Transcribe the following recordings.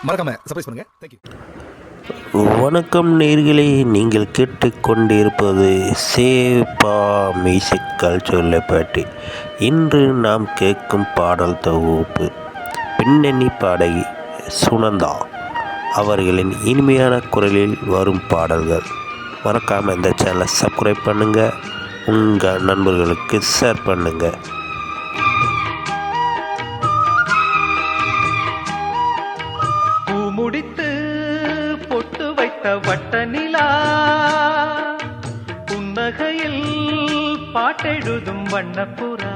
மறக்காம சர்ப்ரைஸ் பண்ணுங்க. தேங்க்யூ. வணக்கம் நேயர்களே, நீங்கள் கேட்டுக்கொண்டிருப்பது சேப்பா மியூசிக் கல்ச்சுரலை பற்றி. இன்று நாம் கேட்கும் பாடல் தொகுப்பு பின்னணி பாடகி சுனந்தா அவர்களின் இனிமையான குரலில் வரும் பாடல்கள். மறக்காமல் இந்த சேனலை சப்ஸ்கிரைப் பண்ணுங்கள், உங்கள் நண்பர்களுக்கு ஷேர் பண்ணுங்கள். முடித்து பொட்டு வைத்த வட்ட நிலா, புன்னகையில் பாட்டெழுதும் வண்ணப்புறா,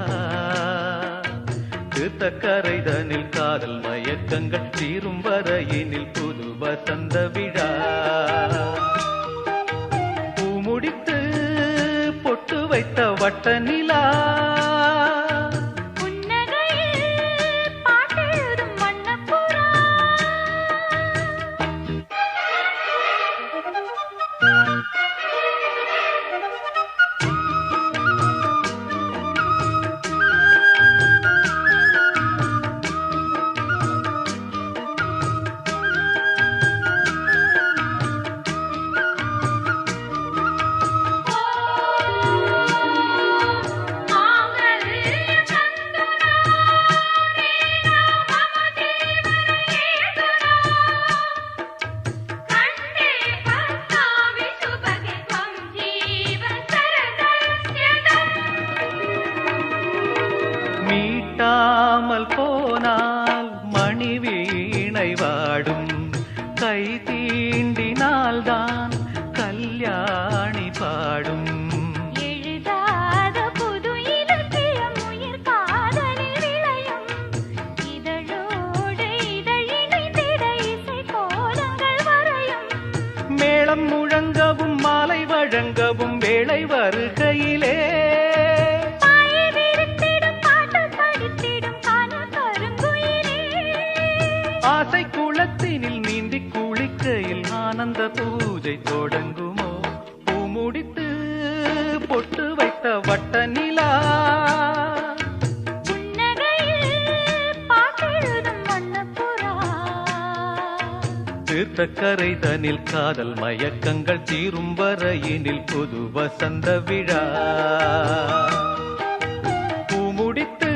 தீர்த்தக்கரைதனில் காதல் மயக்கங்கள் தீரும் வரையினில் புது வசந்த விழா. பூமுடித்து பொட்டு வைத்த வட்ட நிலா, மீட்டாமல் போனால் மணி வீணை வாடும், கை தீண்டினால்தான் கல்யாணி பாடும். எழுதாத புது இலக்கியம் உயிர் காதலில் விளையும், இதழோடு இதழிணைந்திட இசை கோலங்கள் வரையும். மேளம் முழங்கவும் மாலை வழங்கவும் வேளை வருகையிலே, ஆசை குளத்தினில் நீந்தி குளிக்கையில் ஆனந்த பூஜை தொடங்குமோ. பூமுடித்து பொட்டு வைத்த வட்ட நிலா, தீர்த்தக்கரைதனில் காதல் மயக்கங்கள் தீரும் வரையினில் புது வசந்த விழா. பூமுடித்து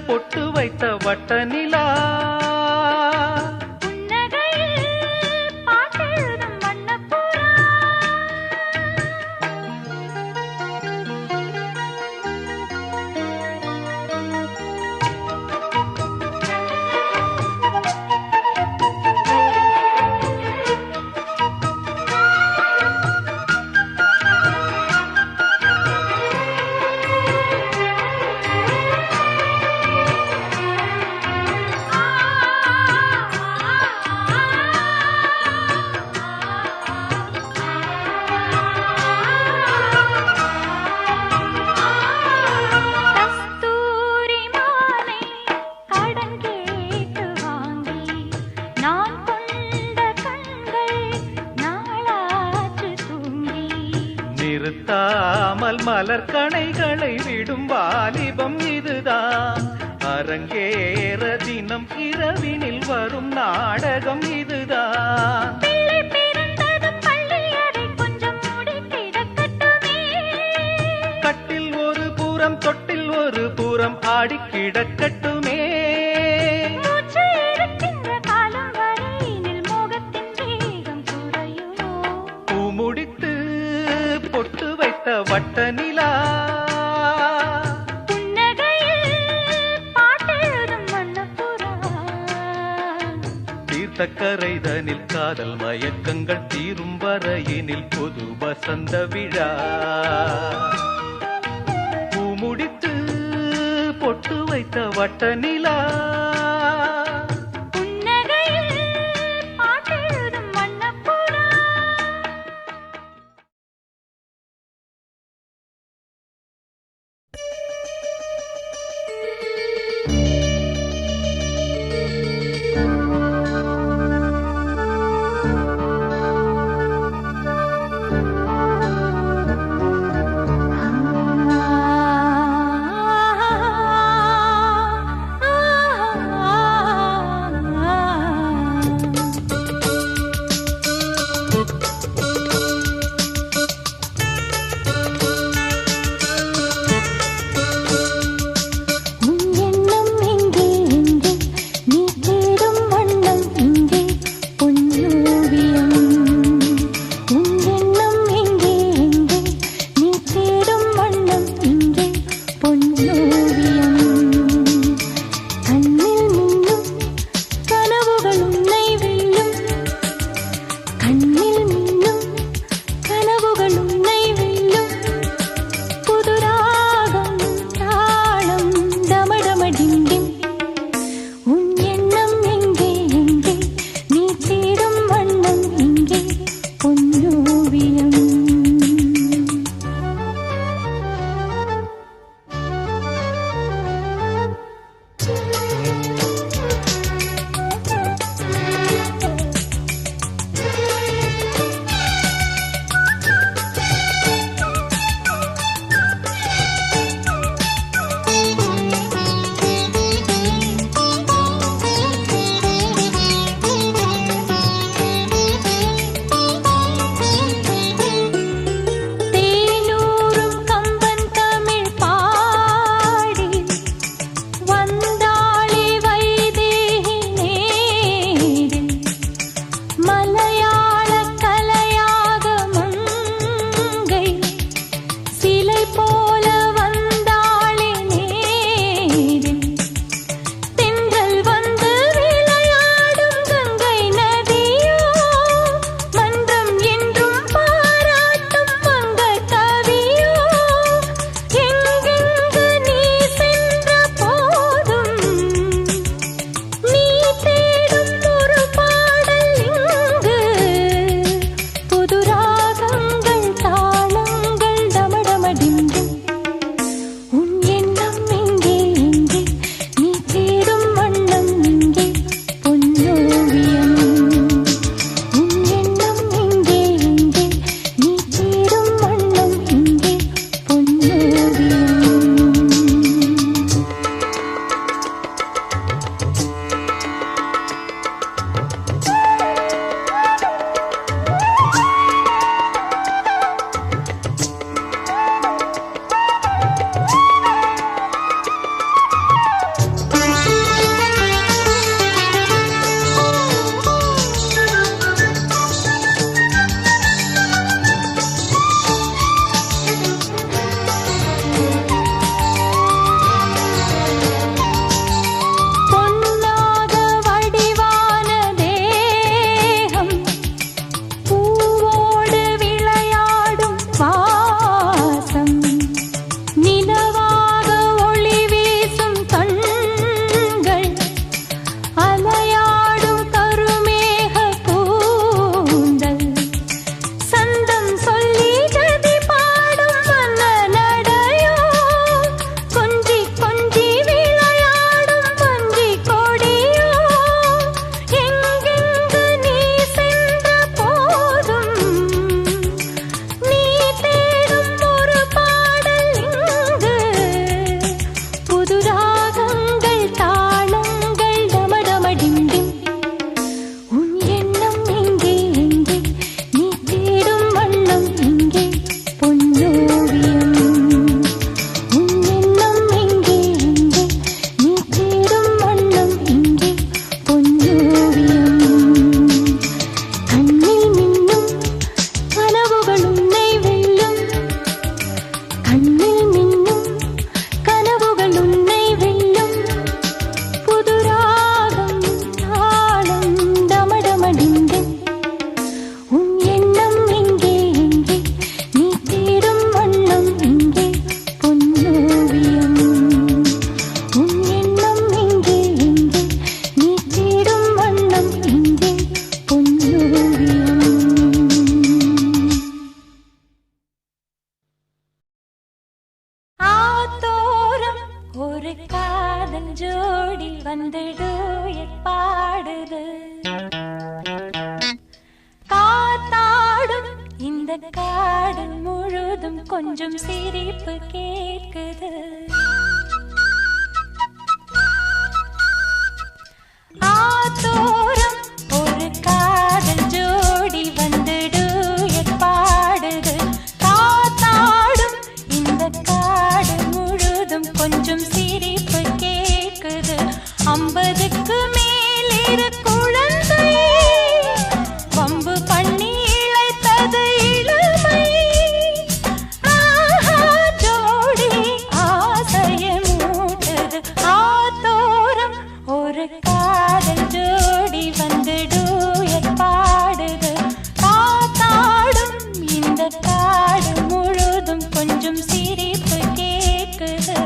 பொட்டு வைத்த வட்ட நிலா, நிறுத்தாமல் மலர் கணைகளை விடும் வாலிபம் இதுதான், அரங்கேற தினம் இரவினில் வரும் நாடகம் இதுதான். கட்டில் ஒரு புறம் தொட்டில் ஒரு புறம் ஆடி கிடக்கட்டுமே. பூமுடித்து பொட்டு வைத்த வட்ட நிலா, தீர்த்தக்கரைதனில் காதல் மயக்கங்கள் தீரும் வரையினில் புது வசந்த விழா. பூமுடித்து பொட்டு வைத்த வட்ட நிலா, ஒரு காதல் ஜோடி வந்து டூயட் பாடுது. காத்தாடும் இந்த காடு முழுதும் கொஞ்சம் சிரிப்பு கேட்குது. ஆத்தோரம் ஒரு காதல் ஜோடி வந்து டூயட் பாடுது. காத்தாடும் இந்த காடு முழுதும் கொஞ்சம் சிரிப்பு கேட்குது. 50க்கு மேலிரு குழந்தை வம்பு பண்ணி இழைத்தது இளமை. ஆஹா ஜோடி ஆசைய மூட்டது. ஆத்தோரம் ஒரு காதல் ஜோடி வந்து டூயட் பாடுது. காத்தாடும் இந்த காடு முழுதும் கொஞ்சம் சிரிப்பு கேட்குது.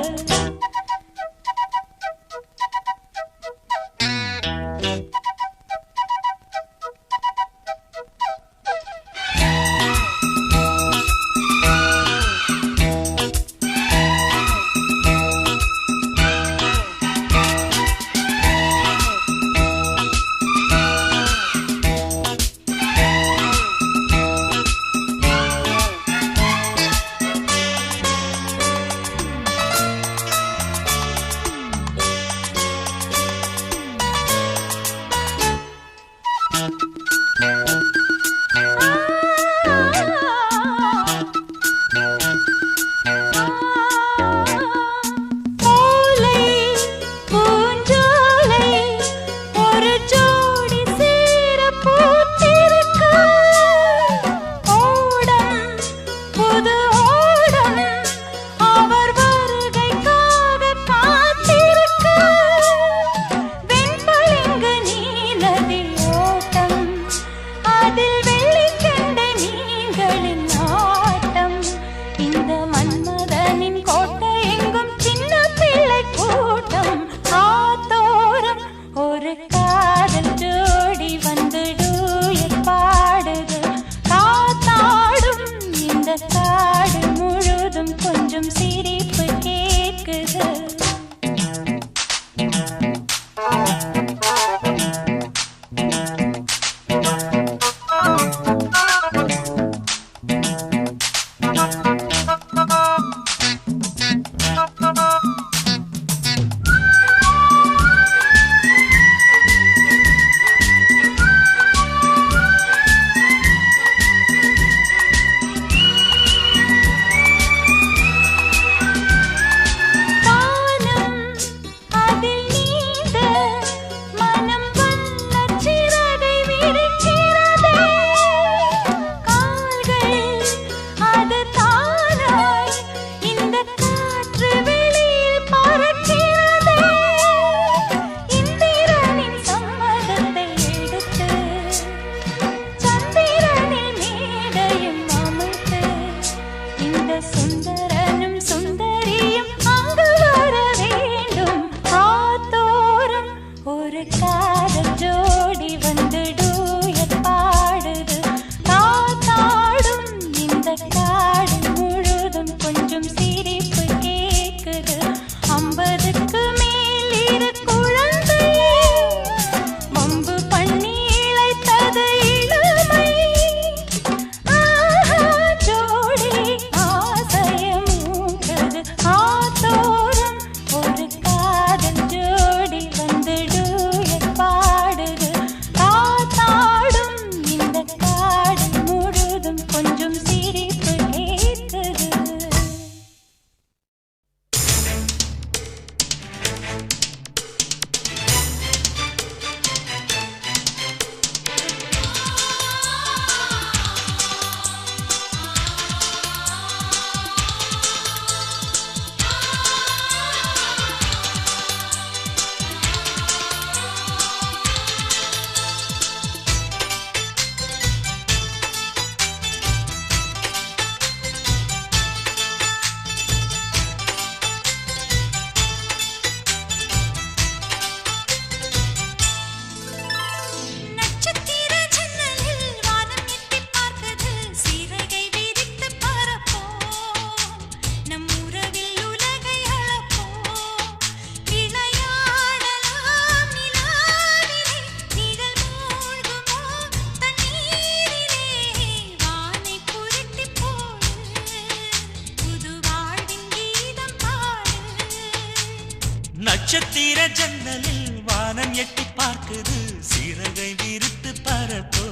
நட்சத்திர ஜன்னலில் வானம் எட்டி பார்க்குது சிறகை விரித்து பரப்போ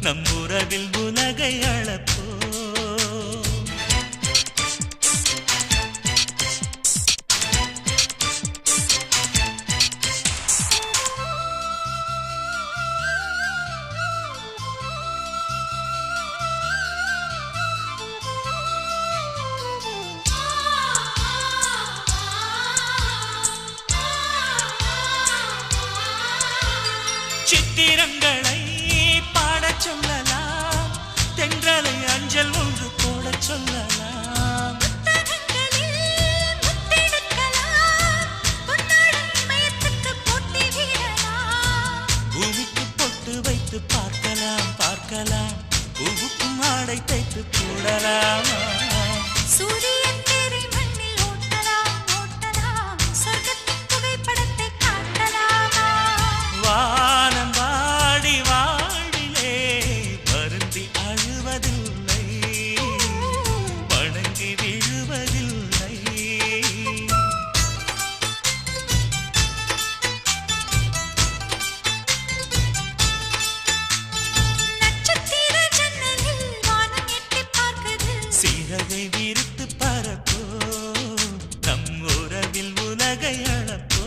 நம் உறவில் உலகை அளப்போ சித்திரங்களை பாடச் சொல்லலாம் தென்றலை அஞ்சல் ஒன்று போடச் சொல்லலாம் பூமிக்கு பொட்டு வைத்து பார்க்கலாம் பார்க்கலாம் பூவுக்கும் ஆடை தைத்து போடலாமா சூரியன் தேரை மண்ணில் ஓட்டலாம் ஓட்டலாம் சொர்க்கத்தின் புகைப்படத்தை காட்டலாமா வானம் வாடி வாடிலே வருந்தி அழுவதில்லை வணங்கி விழுவதில்லை நட்சத்திர ஜன்னலில் வானம் எட்டி பார்க்குது சிறகை விரித்து பரப்போ நம் உறவில் உலகை அளப்போ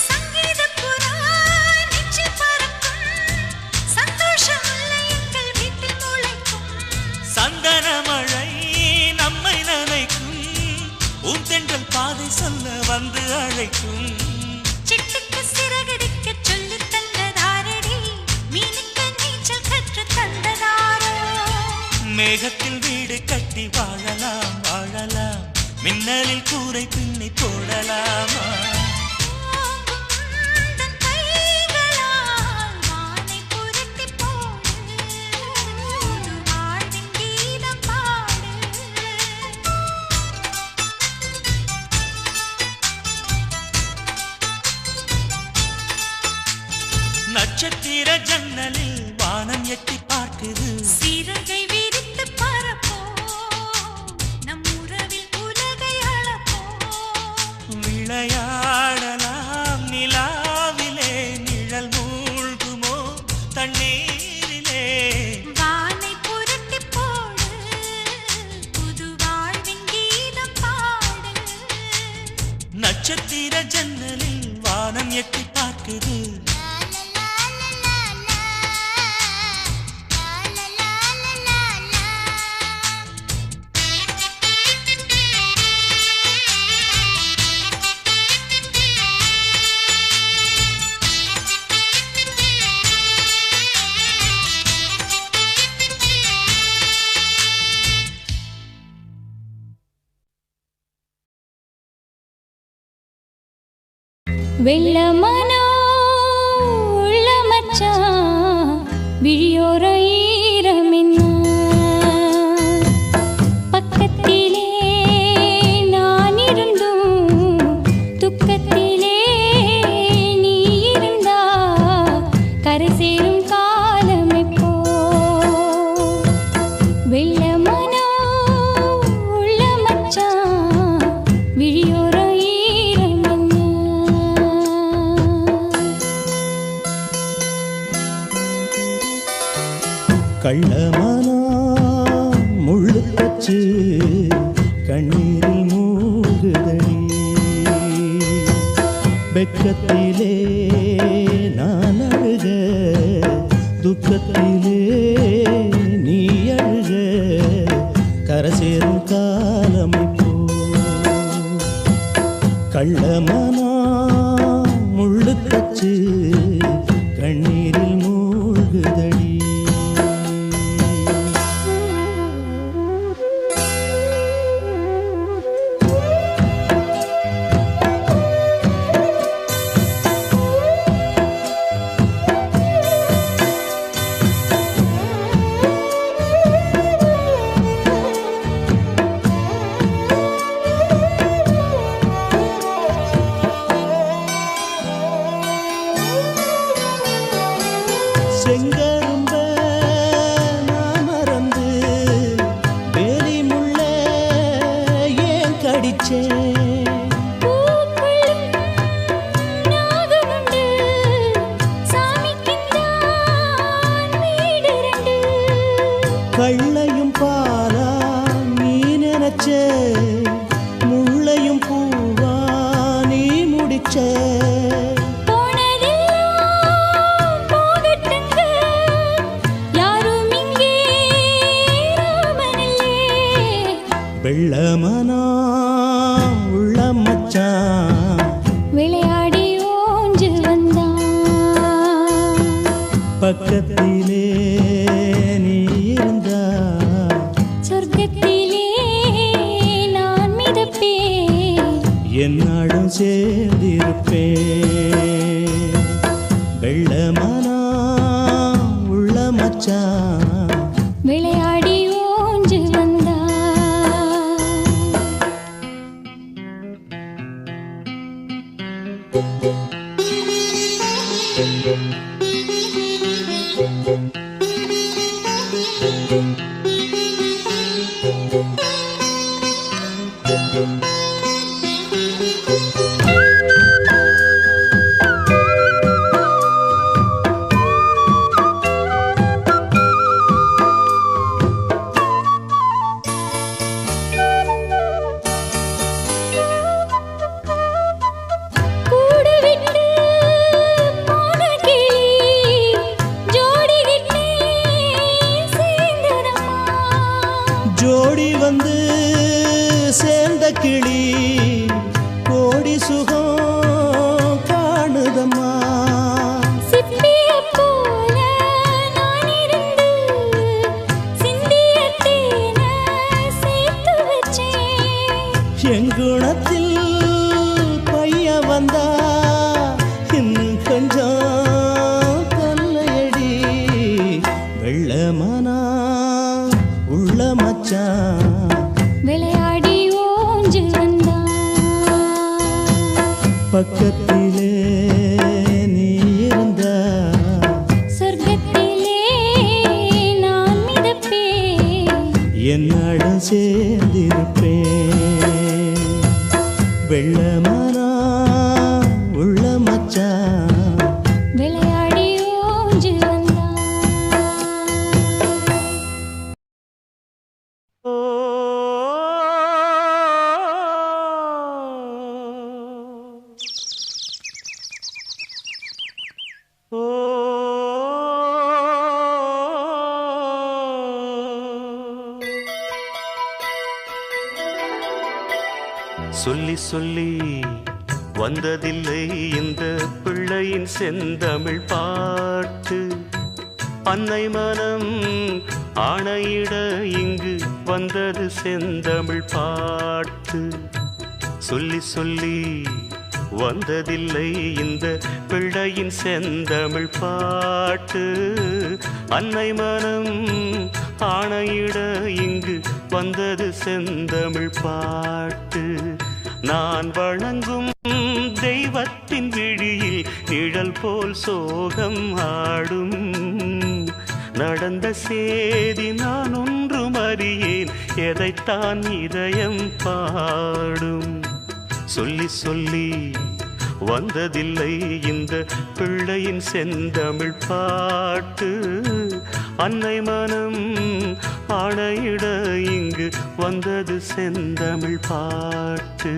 சங்கீதப் புறா நெஞ்சில் பறக்கும் சந்தோஷம் இல்லை எங்கள் வீட்டில் முளைக்கும் சந்தன மழை நம்மை நனைக்கும் ஊந்தென்றல் பாதை சொல்ல வந்து அழைக்கும் சிட்டுக்கு சிறகடிக்க சொல்லித் தந்ததாரடி மீனுக்கு நீச்சல் கற்றுத் தந்ததாரோ மேகத்தில் வீடு கட்டி வாழலாம் வாழலாம் மின்னலில் கூரை பின்னி போடலாமா தன் கைகளால் வானை புரட்டி போடு புது வாழ்வின் கீதம் பாடு நட்சத்திர ஜன்னலில் வானம் எட்டி பார்க்குது சிறகை விரித்து பரப்போ நம் உறவில் உலகை அளப்போ விளையாடலாம் நிலாவிலே நிழல் மூழ்குமோ தண்ணீரிலே வானை புரட்டி போடு புது வாழ்வின் கீதம் பாடு நட்சத்திர ஜன்னலில் வானம் எட்டி பார்க்குது வெள்ளமனோ உள்ள மச்சான் விழியோர ஈரமென்ன பக்கத்திலே நான் இருந்தும் துக்கத்திலே நீ இருந்தா கரை சேரும் காலம் எப்போ வெள்ளமனோ உள்ள மச்சான் விழியோர கள்ளமனா முள்ளு தச்சு கண்ணீரில் மூழ்குதடி வெக்கத்திலே நான் அழுக துக்கத்திலே நீ அழுக கரை சேரும் காலம் இப்போ கள்ளமனா முள்ளு தச்சு கண்ணீரில் மூழ்குதடி கள்ளையும் பாலா நீ நினைச்ச, முள்ளையும் பூவா நீ முடிச்ச. வெள்ளமனா உள்ள மச்சான் விளையாடி ஓஞ்சு வந்தான். பக்கத்திலே நீ இருந்தா சொர்க்கத்திலே நான் மிதப்பேன். என்னாடும் சேர்ந்திருப்பேன். வெள்ளமனா உள்ள மச்சான் விளையாடி ஓஞ்சு வந்தான். ஜோடி வந்து சேர்ந்த கிளி கோடி சுகம் காணுதம்மா. சிப்பிய போல நான் இருந்து சிந்திய தேனை சேர்த்து வச்சேன். எங்குணத்தில் பைய வந்தா இன்னும் கொஞ்சம் தொல்லையடி. வெள்ளமனா உள்ள மச்சான் விளையாடி ஓஞ்சு வந்தான். பக்கத்திலே நீ இருந்தா சொர்க்கத்திலே நான் மிதப்பேன். என்னுடன் சேர்ந்திருப்பேன். வெள்ளமனா உள்ள மச்சான் விளையாடி ஓஞ்சு வந்தான். சொல்லி சொல்லி வந்ததில்லை இந்த பிள்ளையின் செந்தமிழ் பாட்டு. அன்னை மனம் ஆணையிட இங்கு வந்தது செந்தமிழ் பாட்டு. சொல்லி சொல்லி வந்ததில்லை இந்த பிள்ளையின் செந்தமிழ் பாட்டு. அன்னை மனம் ஆணையிட இங்கு வந்தது செந்தமிழ் பாட்டு. நான் வணங்கும் தெய்வத்தின் விழியில் நிழல் போல் சோகம் ஆடும். நடந்த சேதி நான் ஒன்றும் அறியேன், எதைத்தான் இதயம் பாடும். சொல்லி சொல்லி வந்ததில்லை இந்த பிள்ளையின் செந்தமிழ் பாட்டு. அன்னை மனம் ஆணையிட இங்கு வந்தது செந்தமிழ் பாட்டு.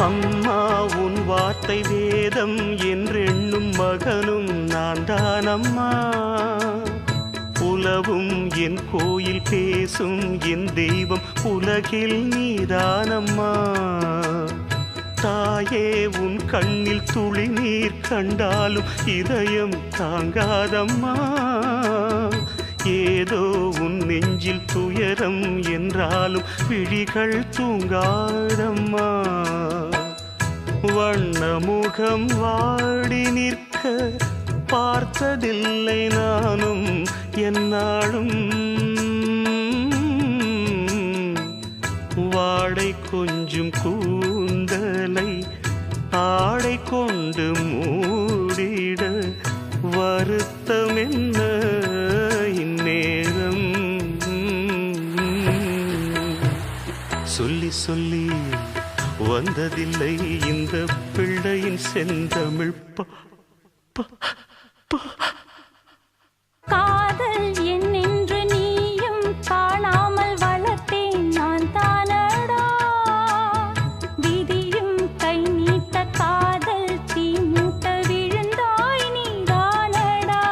அம்மா உன் வார்த்தை வேதம் என்றெண்ணும் மகனும் நான் தானம்மா. உலவும் என் கோயில் பேசும் என் தெய்வம் உலகில் நீதானம்மா. தாயே உன் கண்ணில் துளி நீர் கண்டாலும் இதயம் தாங்காதம்மா. ஏதோ உன் நெஞ்சில் துயரம் என்றாலும் விழிகள் தூங்காதம்மா. வண்ணமுகம் வாடி நிற்க பார்த்ததில்லை நானும் என்னாலும். வாடை கொஞ்சம் கூந்தலை ஆடை கொண்டு மூடிட வருத்தம் என்ன இந்நேரம். சொல்லி சொல்லி வந்ததில்லை இந்த பிள்ளையின் செந்தமிழ் காதல் என்னென்று நீயும் காணாமல் வளர்த்தேன் நான் தானடா. விதியும் கை நீட்ட காதல் தீ மூட்ட விழுந்தாய் நீதானடா.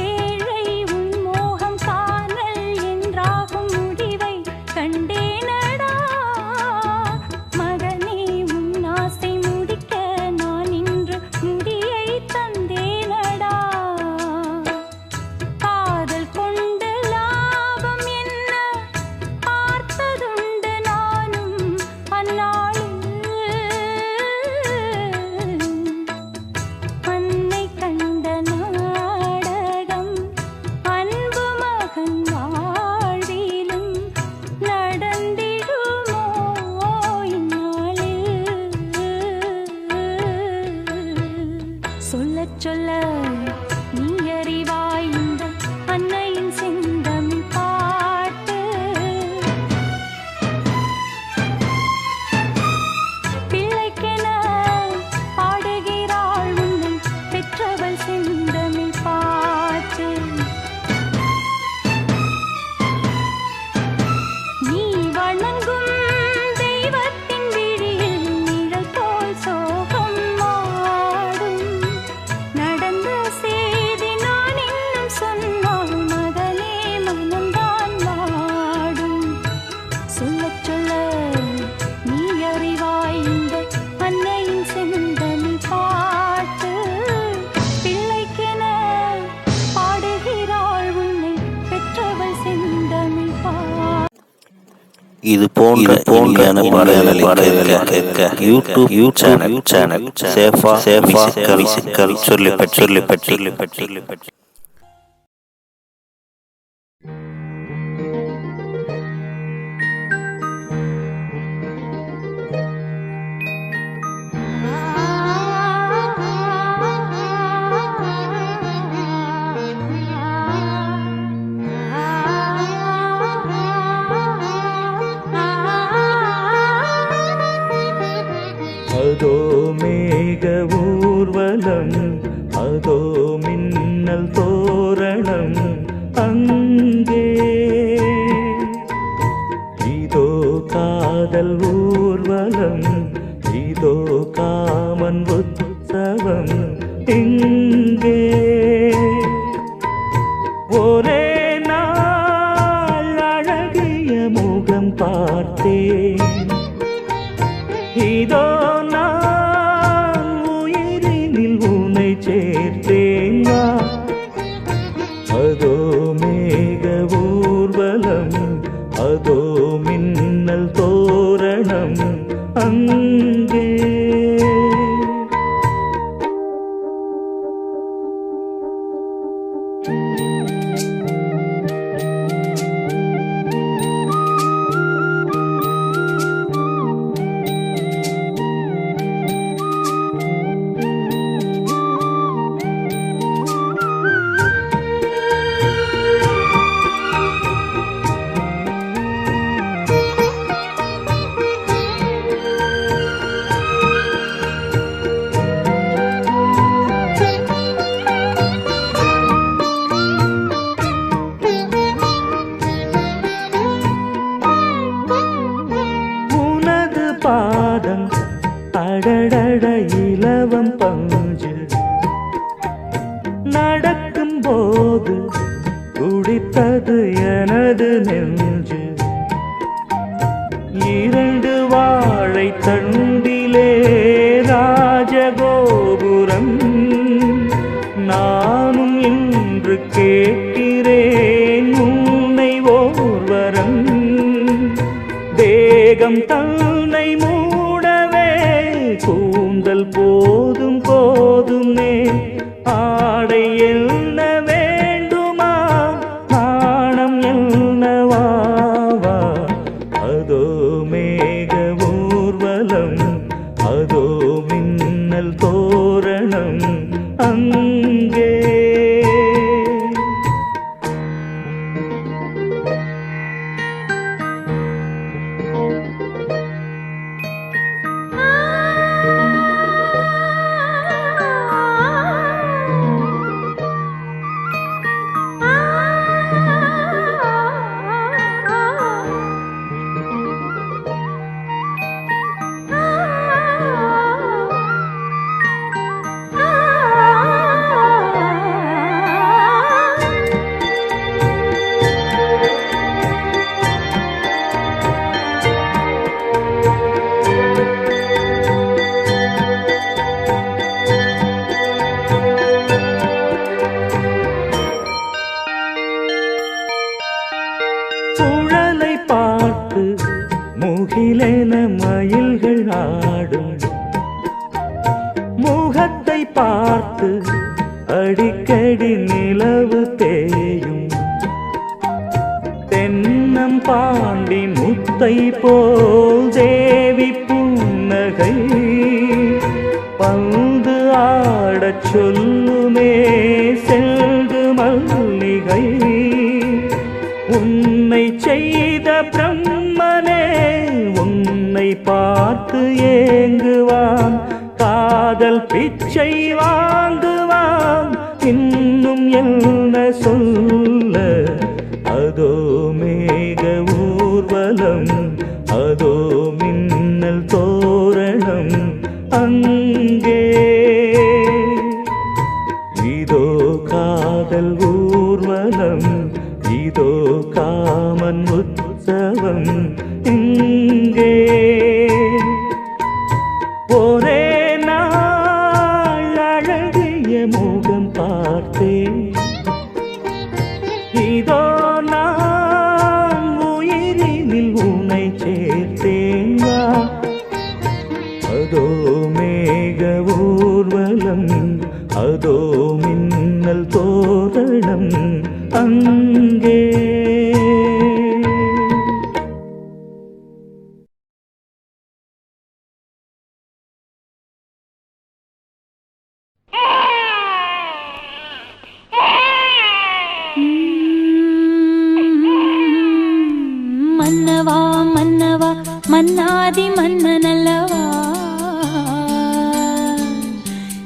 ஏழை உன் மோகம் காணல் என்றாகும் முடிவை கண்டேனடா. மகனே உன் ஆசை முடிக்க நான் இன்று முடியை தந்தேனடா. காதல் கொண்டு லாபம் என்ன பார்த்ததுண்டு நானும் அந்நாளில். அன்னை கண்ட நாடகம் அன்பு மகன் வாழ்விலும் நடந்திடுமோ இந்நாளில். சொல்லச் சொல்ல நீ அறிவாய் இந்த அன்னையின் செந்தமிழ் பாட்டு. பிள்ளைக்கென பாடுகிறாள் உன்னை பெற்றவள் செந்தமிழ் பாட்டு. நீ வணங்கும் தெய்வத்தின் விழியில் நிழல் போல் சோகம் மாடும். நடந்த செய்தி நான் இன்னும் சொன்னால் மகனே மனம்தான் வாடும். சொல்லச் சொல்ல நீ அறிவாய் இந்த அன்னையின் செந்தமிழ் பாட்டு. பிள்ளைக்கென பாடுகிறாள் உன்னை பெற்றவள் செந்தமிழ் பாட்டு. இது போன்ற பாடல்களை கேட்க யூடியூப் சேனல் சேஃபா மியூசிக்கல் சொல்லிப்பட்டி. அதோ மேக ஊர்வலம், அதோ மின்னல் தோரணம் அங்கே. இதோ காதல் ஊர்வலம், இதோ காமன் உற்சவம் இங்கே. ஒரே நாள் அழகிய முகம் பார்த்தேன். இதோ நான் உயிரினில் உன்னை சேர்த்தேன். அதோ மேக ஊர்வலம், அதோ மின்னல் தோரணம் அங்கே. பாதம் அடடட இலவம் பஞ்சு நடக்கும் போது குடித்தது எனது நெஞ்சு. இரண்டு வாழை தண்டு முன்னே ஆடை என்ன வேண்டுமா நாணம் என்னவாவா அதோ மேக ஊர்வலம் அதோ மின்னல் தோரணம் அங்கே சுழலை பார்த்து முகிலென மயில்கள் ஆடும் முகத்தை பார்த்து அடிக்கடி நிலவு தேயும் தென்னம் பாண்டி முத்தை போல் தேவி புன்னகை பந்து ஆடச் சொல்லுமே செல்கு மல்லிகை உன்னை செய்த பிரம்மனே உன்னை பார்த்து ஏங்குவான் காதல் பிச்சை வாங்குவான் இன்னும் என்ன சொல்ல அதோ மேக ஊர்வலம் அதோ மின்னல் தோரணம் அங்கே இதோ காதல் ஊர்வலம் இதோ காமன் உற்சவம் இங்கே ஒரே நாள் அழகிய முகம் பார்த்தேன் இதோ நான் உயிரினில் உன்னை சேர்த்தேன் வா அதோ மேக ஊர்வலம் அதோ மின்னல் தோரணம் அங்கே மன்னவா மன்னவா மன்னாதி மன்னனல்லவா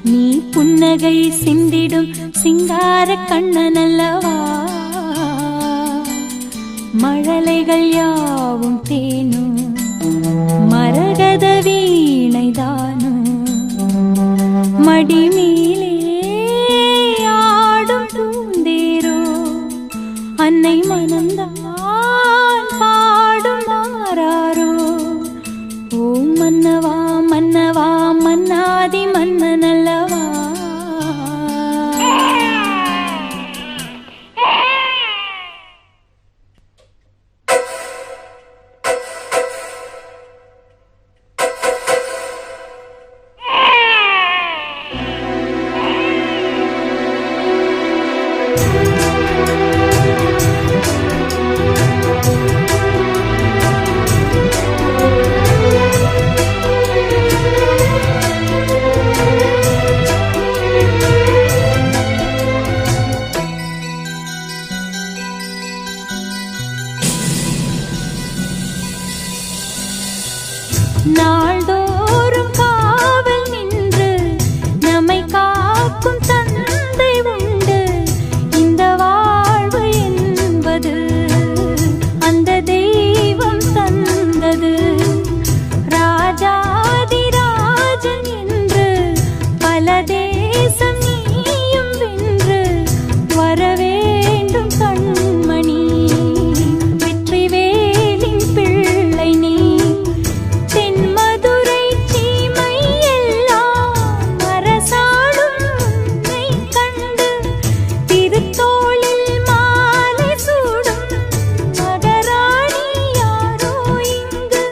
நீ புன்னகை சிந்திடும் சிங்கார கண்ணனல்லவா மழலைகள் யாவும் தேனும் மரகத வீணைதானும் மடிமேலே ஆடும் பூந்தேரோ அன்னை மனம்தான் பாடும் மாறாரோ ஓ மன்னவா மன்னவா மன்னாதி மன்னனல்லவா நாள்தோறும் காவல் நின்று நம்மை காக்கும் தந்தை உண்டு இந்த வாழ்வு என்பது அந்த தெய்வம் தந்தது ராஜாதி ராஜன் என்று பல தேசம் நீயும் வென்று வரவேண்டும் கண்மணி வெற்றி வேலின் பிள்ளை நீ தென்மதுரை சீமை எல்லாம் அரசாடும் உன்னை கண்டு திருத்தோளில் மாலை சூடும் மகராணி யாரோ இங்கு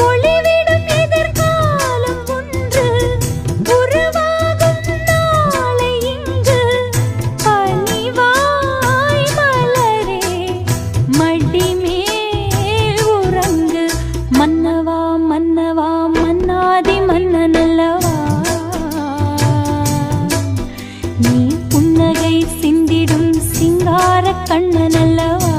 ஒளிவிடும் எதிர்காலம் ஒன்று உருவாகும் நாள் நீ புன்னகை சிந்திடும் சிங்கார கண்ணனல்லவா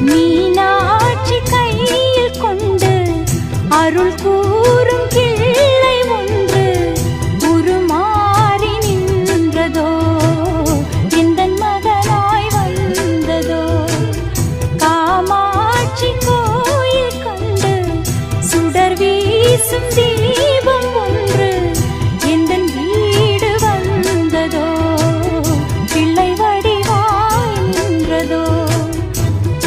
மீனாட்சி கையில் கொண்டு அருள் கூறும் கிள்ளை ஒன்று உருமாறி நின்றதோ எந்தன் மகனாய் வந்ததோ காமாட்சி கோயில் கண்டு சுடர் வீசும் தீபம் ஒன்று எந்தன் வீடு வந்ததோ பிள்ளை வடிவாய் நின்றதோ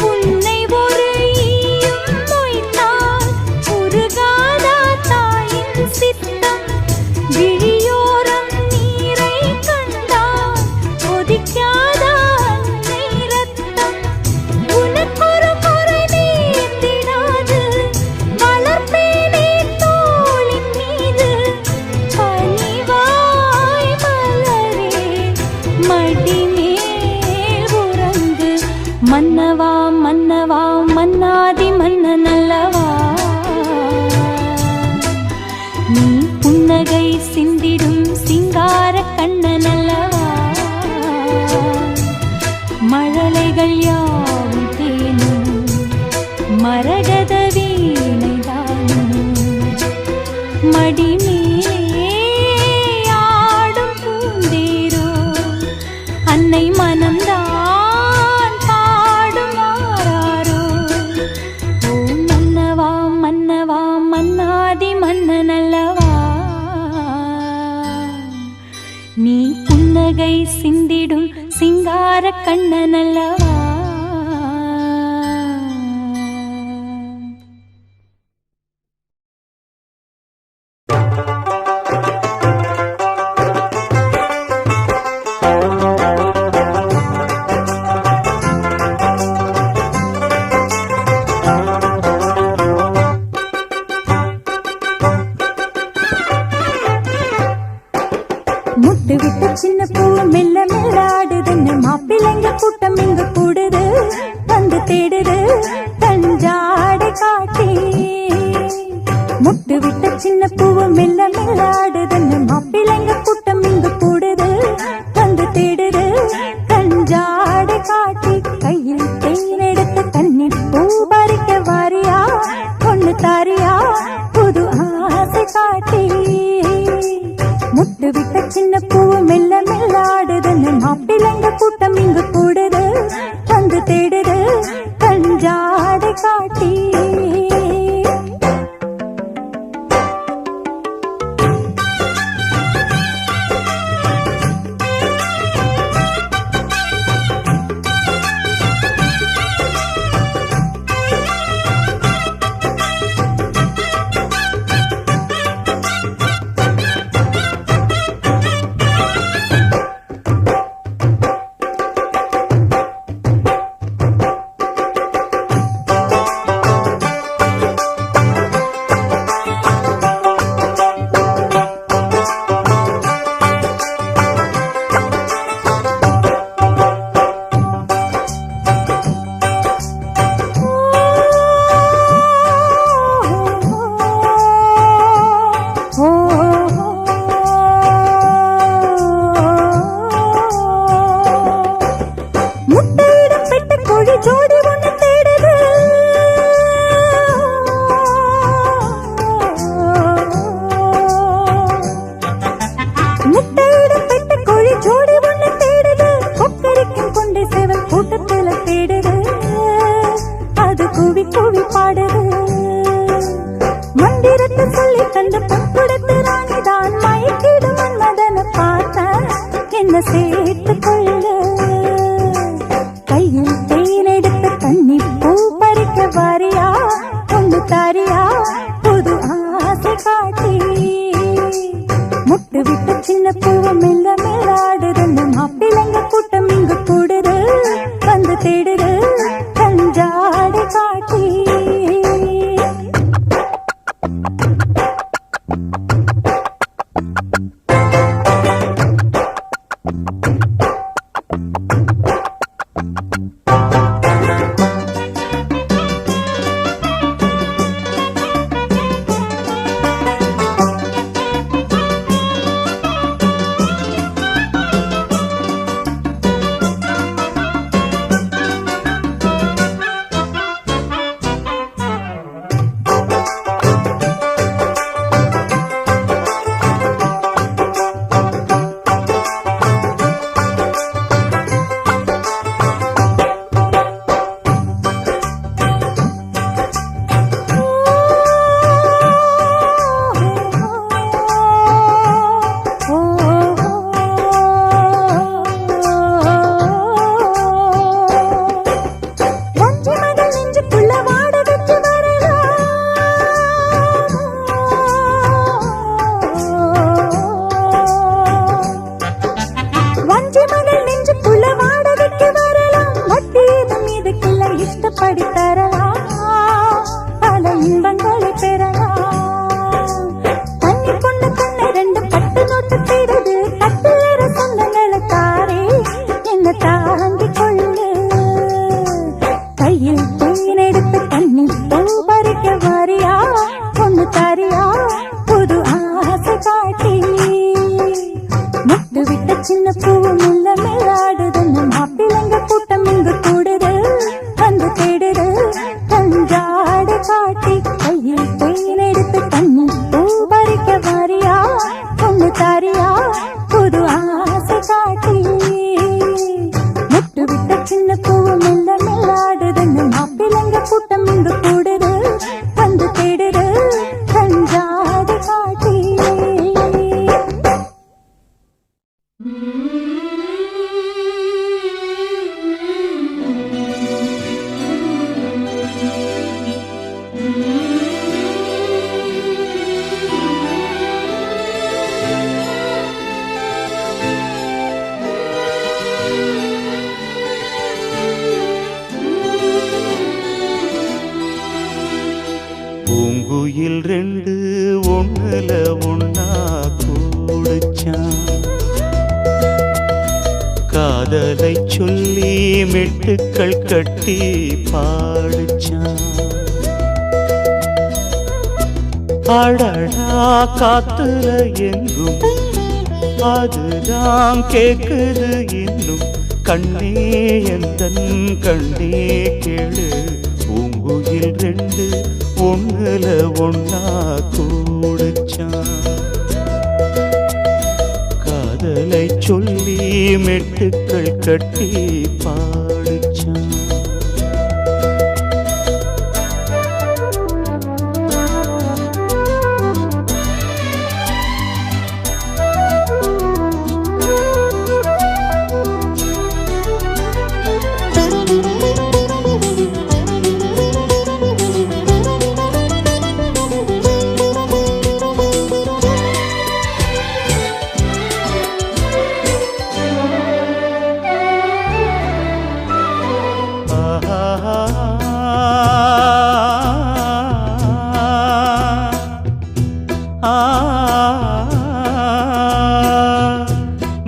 உன்னை ஒரு ஈயும் மொய்த்தால் உருகாதா தாயின் சித்தம் விழியோரம் நீரை கண்டால் கொதிக்காதா அன்னை ரத்தம் உனக்கொரு குறை நேர்ந்திடாது வளர்ப்பேனே தோளின் மீது பணிவாய் மலரே மடிமேல் உறங்கு மன்னவா மன்னவா மன்னாதி மன்னனல்லவா நீ புன்னகை சிந்திடும் சிங்கார கண்ணனல்லவா மழலைகள் யாவும் தேனும் மரகத வீணைதானும் மடிமே ஆடும் பூந்தேரோ அன்னை மனம்தான் பாடுமாறாரோ ஓ மன்னவா மன்னவா மன்னாதி மன்னனல்லவா நீ புன்னகை சிந்திடும் சிங்கார கண்ணனல்லவா முட்டு விட்ட சின்ன பூ மெல்ல மெல்லாடுதுன்னு மாப்பிள்ளைங்க கூட்டம் இங்கு கூடுது வந்து தேடுது தஞ்சாடை காட்டி முட்டு விட்ட சின்ன பூ மெல்ல மெல்லாடுதுன்னு மாப்பிள்ளைங்க கூட்டம் இங்கு கூடுது வந்து தேடுது தஞ்சாடை காட்டி கையில் தேன் எடுத்து தண்ணீர் பூ பறிக்க வாரியா பொண்ணு தாரியா புது ஆசை காட்டி முட்டு விட்ட சின்ன பூ மெல்ல மெல்லாடுதுன்னு மாப்பிள்ளைங்க கூட்டம் இங்கு கூடுது வந்து தேடுது தஞ்சாடை காட்டி என்ன சேர்த்துக் கொள்ள கையில் தேன் எடுத்து கண்ணி பூ பறிக்க வாரியா கொண்டு தாரியா புது ஆசை காட்டி முட்டு விட்டு சின்ன பூவை மெல்ல மேலாடுதுன்னு மாப்பிள்ளைங்க கூட்டம் இங்கு கூடுது வந்து தேடுது கஞ்சாடி காட்டி சின்ன பூவு மெல்ல மேலாடுதுன்னு மாப்பிள்ளைங்க கூட்டம் இங்கு கூடுது வந்து தேடுது கஞ்சாடு காட்டி கையில் தேன் எடுத்து கண்ணி பூ பறிக்க வாரியா ஒண்ணு தாரியா புது ஆசை காட்டி முட்டு விட்ட சின்ன பூவு மெல்ல மேலாடுதுன்னு மாப்பிள்ளைங்க கூட்டம் இங்கு கூடுது வந்து தேடுது கஞ்சாடு காட்டி பூங்குயில் ரெண்டு ஒண்ணுல ஒன்னா கூடுச்சான் காதலை சொல்லி மெட்டுக்கள் கட்டி பாடுச்சான் அடடா காத்துல எங்கும் அதுதான் கேக்குது இன்னும் கண்ணே எந்தன் கண்ணே கேளு பூங்குயில் ரெண்டு ஒண்ணுல ஒன்னா கூடுச்சான் காதலை சொல்லி மெட்டுக்கள் கட்டி பாடுச்சான்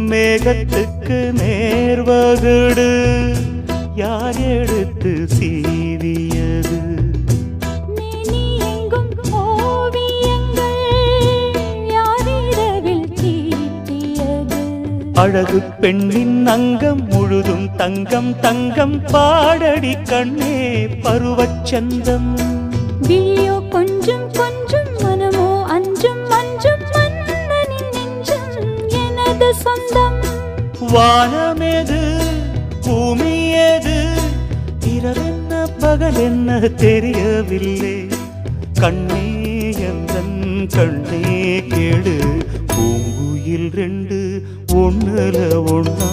மேகத்துக்கு நேர்வகுடு யார் எடுத்து சீவியது அழகு பெண்ணின் அங்கம் முழுதும் தங்கம் தங்கம் பாடடி கண்ணே பருவச்சந்தம் விழியோ கொஞ்சம் கொஞ்சம் மனமோ அஞ்சும் அஞ்சும் மன்னனின் நெஞ்சம் எனது சொந்தம் வானமேது பூமியேது இரவென்ன பகல் என்ன தெரியவில்லை கண்ணே எந்தன் கண்ணே கேடு பூங்குயில் ரெண்டு ஒண்ணுல ஒன்னா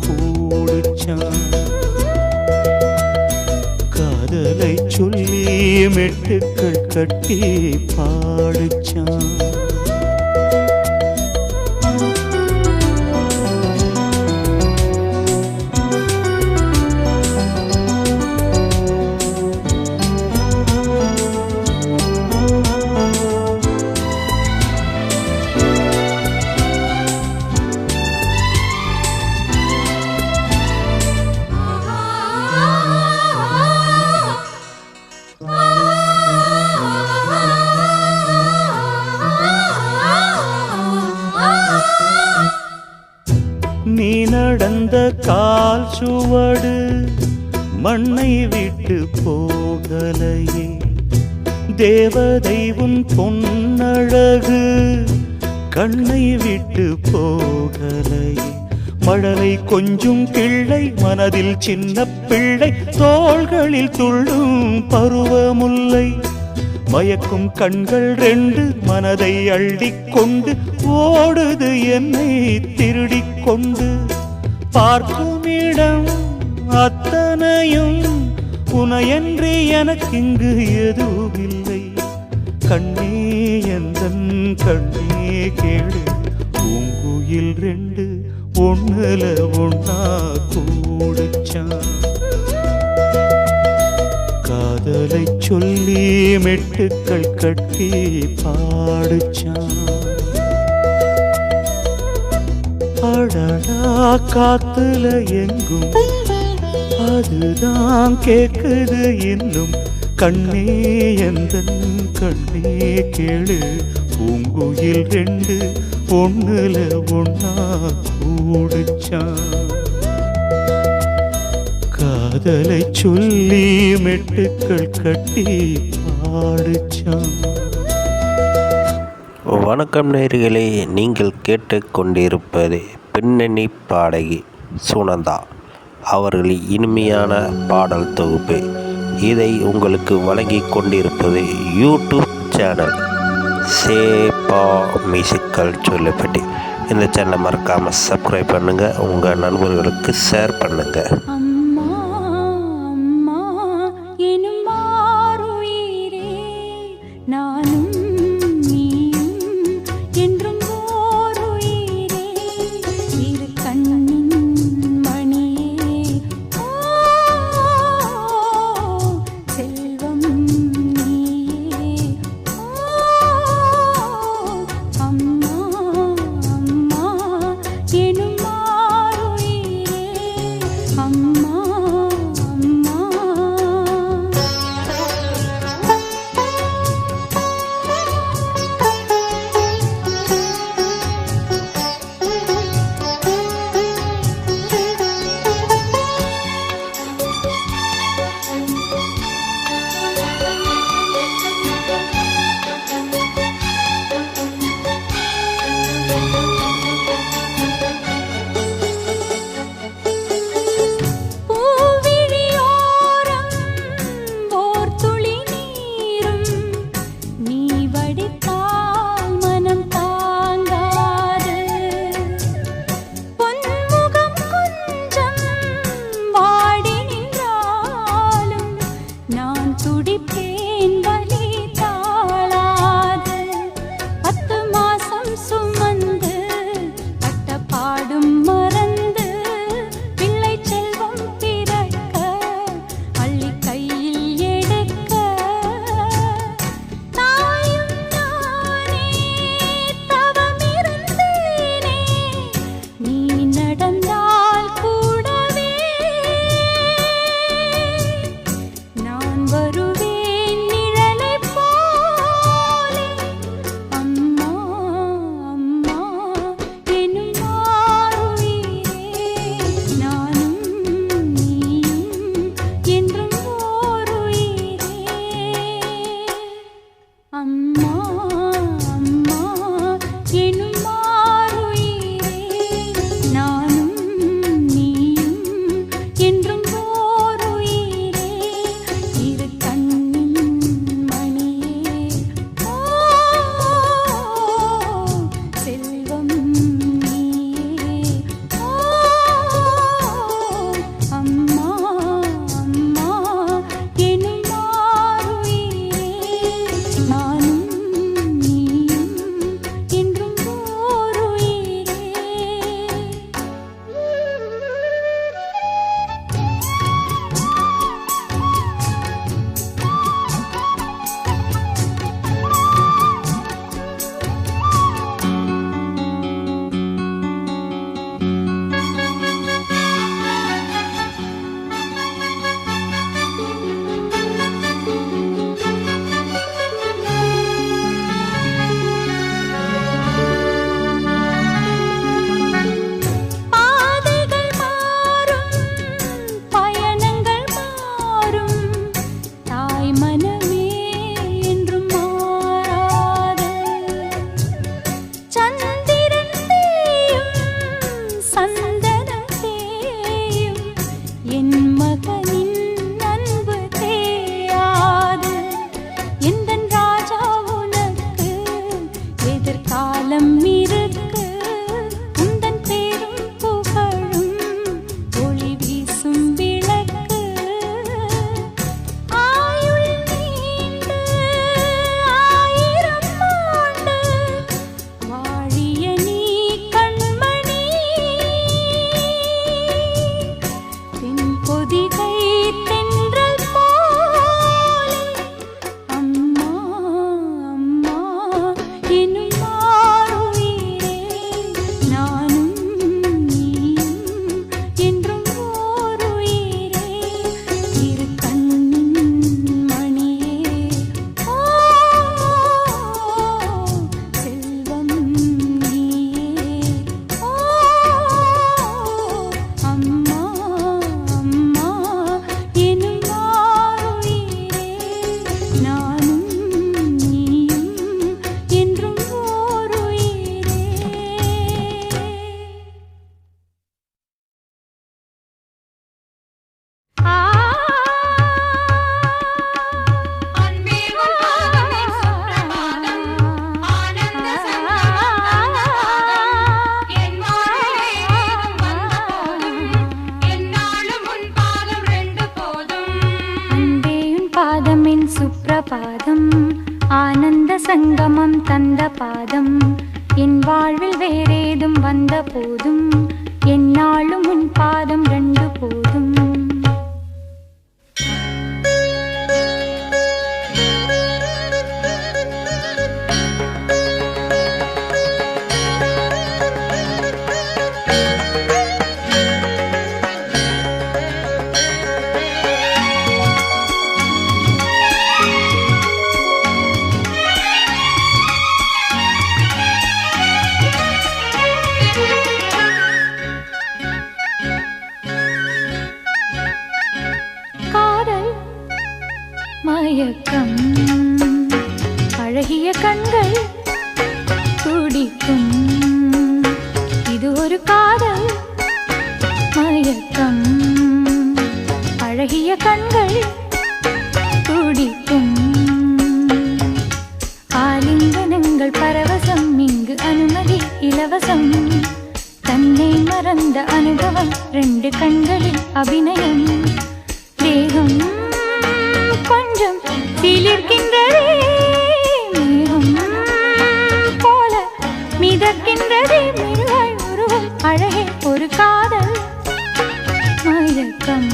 கூடுச்சான் காதலை சொல்லி மெட்டுக்கள் கட்டி பாடுச்சான். நீ நடந்த கால் சுவடு மண்ணை விட்டு போகலையே, தேவதை உன் பொன்னழகு கண்ணை விட்டு போகலையே. மழலை கொஞ்சும் கிள்ளை மனதில் சின்ன பிள்ளை, தோள்களில் துள்ளும் பருவமுல்லை. மயக்கும் கண்கள் ரெண்டு மனதை அள்ளிக்கொண்டு ஓடுது என்னை திருடிக் கொண்டு. பார்க்கும் இடம் அத்தனையும் உனையன்றி எனக்கிங்கு எதுவுமில்லை. கண்ணே எந்தன் கண்ணே கேடு, பூங்குயில் ரெண்டு ஒண்ணுல ஒன்னா கூடுச்சான். காதலை சொல்லி மெட்டுக்கள் கட்டி பாடுச்சான். அடடா காத்துல எங்கும் அதுதான் கேக்குது இன்னும். கண்ணே எந்தன் கண்ணே கேளு, பூங்குயில் ரெண்டு ஒண்ணுல ஒன்னா கூடுச்சான். காதலை சொல்லி மெட்டுக்கள் கட்டி பாடுச்சான். வணக்கம் நேயர்களே, நீங்கள் கேட்டுக்கொண்டிருப்பது பின்னணி பாடகி சுனந்தா அவர்களின் இனிமையான பாடல் தொகுப்பு. இதை உங்களுக்கு வழங்கி கொண்டிருப்பது யூடியூப் சேனல் சேஃபா மியூசிக்கல் சொல்லப்பட்டி. இந்த சேனலை மறக்காமல் சப்ஸ்கிரைப் பண்ணுங்கள், உங்கள் நண்பர்களுக்கு ஷேர் பண்ணுங்கள். என் நானும் நீயும் என்றும் ஓர் உயிரே. பாதைகள் மாறும், பயணங்கள் மாறும், தாய் மனமே என்றும் மாறாது. சந்திரன் தேயும், சந்தனம் தேயும், என் மகனின் அன்பு தேயாது. எந்தன் ராஜா உனக்கு எதிர்காலம் இருக்கு. உந்தன் பேரும் புகழும் ஒளி வீசும் விளக்கு. ஆயுள் நீண்டு 1000 ஆண்டு வாழிய நீ கண்மணி. தென்பொதிகை தென்றல் போலே அம்மா அம்மா எனும் ஆருயிரே. நானும் நீயும் என்றும் ஓர் உயிரே. இரு கண்ணின் மணியே, ஓ செல்வம் நீயே. ஓ அம்மா அம்மா எனும் ஆருயிரே. நானும் நீயும் என்றும் ஓர் உயிரே. அன்பே உன் பாதமே சுப்பிரபாதம், ஆனந்த சங்கமம் என் வாழ்விலே ஏதும் வந்த போதும், எந்நாளும் உன் பாதம் 2 போதும். அன்பே உன் பாதமின் சுப்ரபாதம், ஆனந்த சங்கமம் தந்த பாதம். என் வாழ்வில் வேறேதும் வந்த போதும், எந்நாளும் உன் பாதம் 2 போதும். காதல் மயக்கம், அழகிய கண்கள் துடிக்கும். இது ஒரு காதல் மயக்கம், அழகிய கண்கள் துடிக்கும். ஆலிங்கனங்கள் பரவசம், இங்கு அனுமதி இலவசம். தன்னை மறந்த அனுபவம், 2 கண்களில் அபிநயம். தேகம் கொஞ்சம் சிலிர்க்கின்றதே, மேகம் போல மிதக்கின்றதே. மிருகாய் உருவம் அழகே ஒரு காதல் மயக்கம்,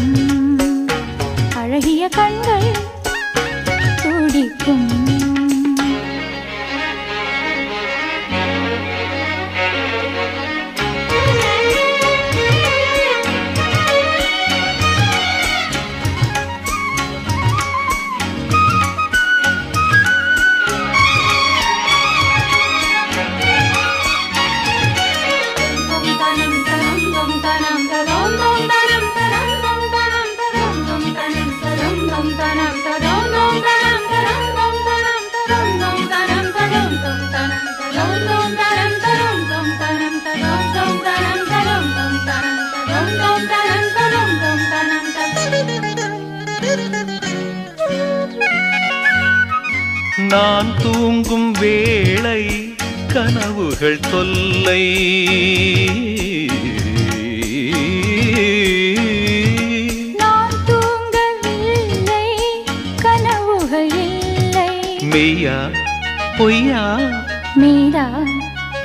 அழகிய கண்கள் துடிக்கும். நான் தூங்கும் வேளை கனவுகள் தொல்லை, நான் தூங்கவில்லை, கனவுகள் இல்லை. மெய்யா பொய்யா மீரா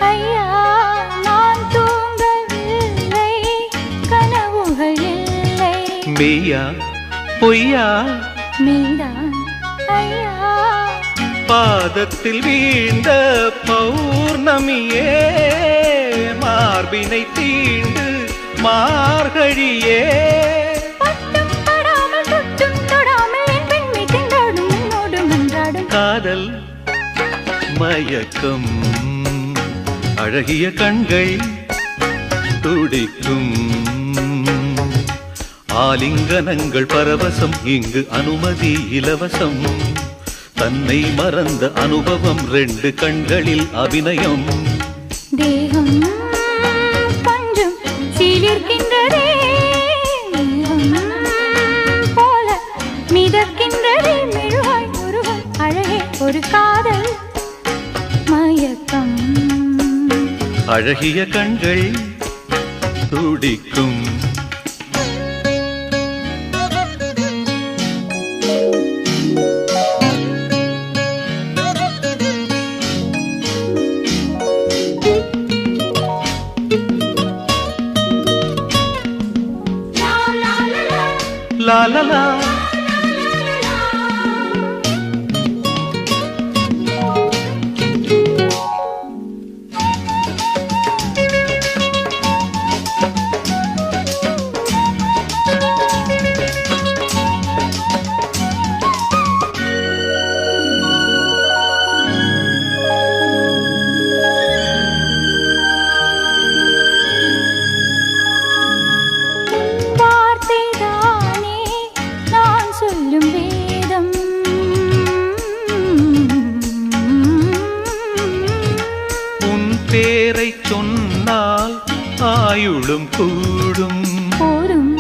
ஐயா நான் தூங்கவில்லை கனவுகள் இல்லை மெய்யா பொய்யா மீரா ஐயா பாதத்தில் வீழ்ந்த பௌர்ணமியே மார்பினை தீண்டு மார்கழியே பட்டும் படாமல் தொட்டும் தொடாமல் என் பெண்மை திண்டாடும் என்னோடு மன்றாடும் காதல் மயக்கம் அழகிய கண்கள் துடிக்கும் ஆலிங்கனங்கள் பரவசம் இங்கு அனுமதி இலவசம் தன்னை மறந்த அனுபவம் 2 கண்களில் அபிநயம் தேகம் கொஞ்சம் சீலிருக்கின்றதே போல மிதக்கின்றதே மெழுகாய் ஒருவன் அழகே ஒரு காதல் மயக்கம் அழகிய கண்கள் துடிக்கும் லா லா லா வார்த்தைதானே நான் சொல்லும் வேதம் உன் பேரை சொன்னால் ஆயுளும் கூடும் போரும்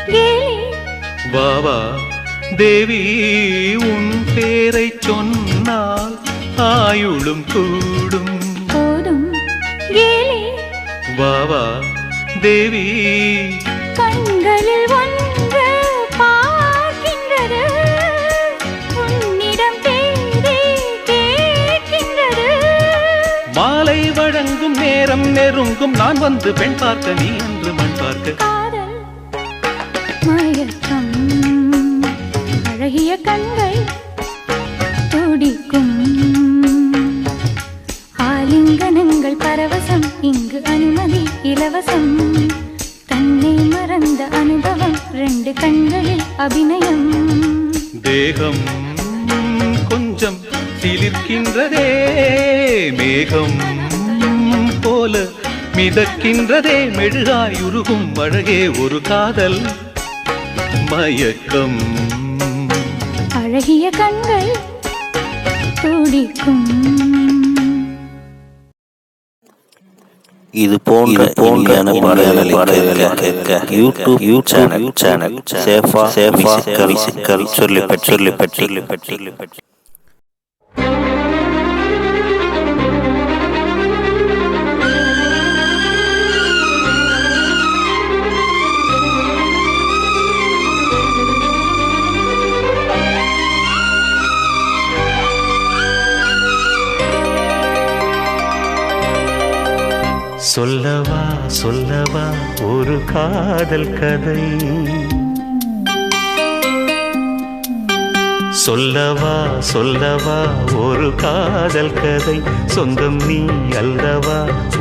கேலி வாவா தேவி உன் பேரை சொன்னால் ஆயுளும் கூடும் போரும் கேலி வாவா தேவி கண்களில் ஒன்று பார்க்கின்றது உன்னிடம் தேடி கேட்கின்றது மாலை வழங்கும் நேரம் நெருங்கும் நான் வந்து பெண் பார்க்க நீ என்று மண் பார்க்க காதல் மயக்கம் அழகிய கண்கள் துடிக்கும் ஆலிங்கனங்கள் பரவசம் இங்கு அனுமதி இலவசம் தன்னை மறந்த அனுபவம் 2 கண்களில் அபிநயம் தேகம் கொஞ்சம் சிலிர்க்கின்றதே மேகம் போல மிதக்கின்றதே மெழுகாய் உருகும் அழகே ஒரு காதல் மயக்கம் அழகிய கண்கள் துடிக்கும் இது போன்ற பாடல்களை கேட்க யூடியூப் சேனல் சேஃபா சொல்லிப்பட்டி சொல்லவா சொல்லவா ஒரு காதல் கதை சொல்லவா சொல்லவா ஒரு காதல் கதை சொந்தம் நீ அல்லவா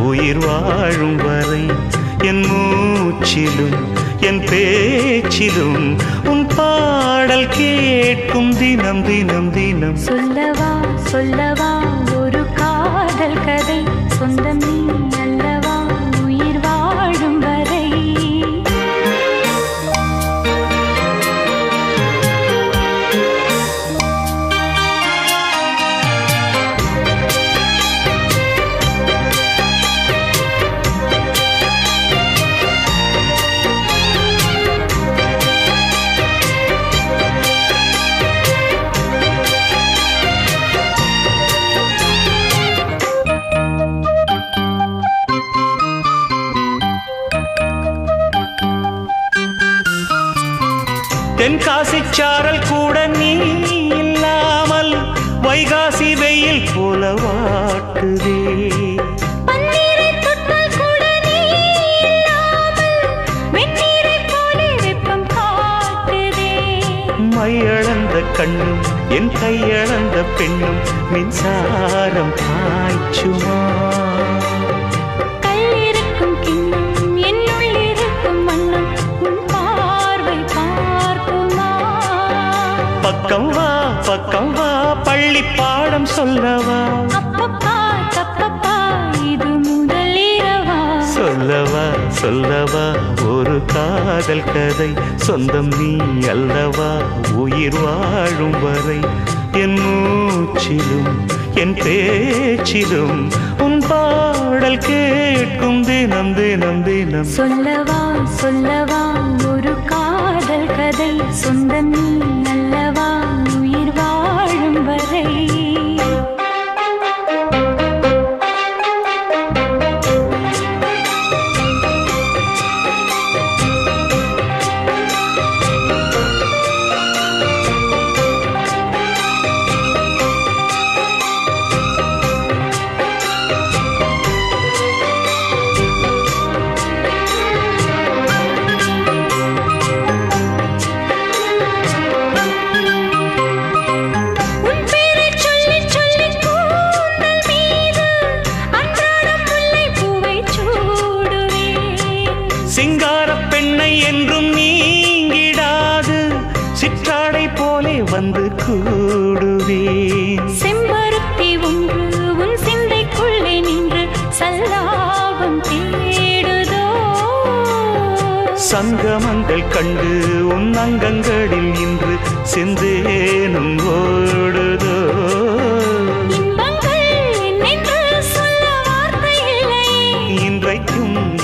உயிர் வாழும் வரை என் மூச்சிலும் என் பேச்சிலும் உன் பாடல் கேட்கும் தினம் தினம் தினம் சொல்லவா சொல்லவா ஒரு காதல் கதை சொந்தம் நீ அல்லவா உயிர் வாழும் வரை தென்காசி சாரல் கூட நீ இல்லாமல் வைகாசி வெயில் போல வாட்டுதே. பன்னீரை தொட்டால் கூட நீ இல்லாமல் வெந்நீரைப் போலே வெப்பம் காட்டுதே. மையளந்த கண்ணும் என் கையளந்த பெண்ணும் மின்சாரம் பாய்ச்சுமா. கல்லிருக்கும் கிண்ணம் என்னுள் இருக்கும் வண்ணம் உன் பார்வை பார்க்குமா. பக்கம் வா பள்ளி பாடம் சொல்லவா. அப்பப்பா தப்பப்பா இது முதலிரவா. சொல்லவா ஒரு காதல் கதை. சொந்தம் நீ அல்லவா உயிர் வாழும் வரை. என் மூச்சிலும் என் பேச்சிலும் உன் பாடல் கேட்கும் தினம் தினம் தினம். சொல்லவா ஒரு காதல் கதை. சொந்தம் நீ அல்லவா உயிர் வாழும் வரை. சிங்கார பெண்ணை என்றும் நீங்கிடாது சிற்றாடை போலே வந்து கூடுவேன். செம்பருத்தி ஒன்று உன் சிந்தைக்குள்ளே நின்று சல்லாபம் தேடுதோ. சங்கமங்கள் கண்டு உன் அங்கங்களில் இன்று செந்தேனும் ஓடுதோ. இன்பங்கள் என்னென்று சொல்ல வார்த்தை இல்லை.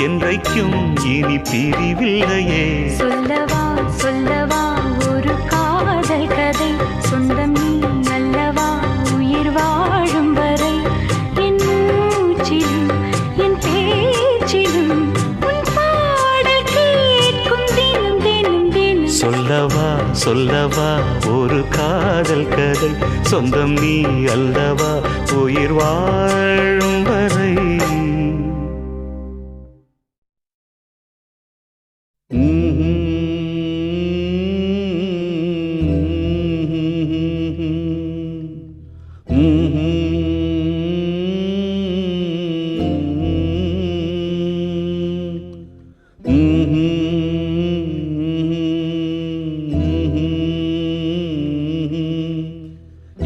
என்றைக்கும் இனி பிரிவில்லையே. சொல்லவா ஒரு காதல் கதை. சொந்தம் நீ அல்லவா உயிர் வாழும் வரை. என் மூச்சிலும் என் பேச்சிலும் உன் பாடல் கேட்கும் தினம் தினம் தினம். சொல்லவா ஒரு காதல் கதை. சொந்தம் நீ அல்லவா உயிர் வாழும் வரை.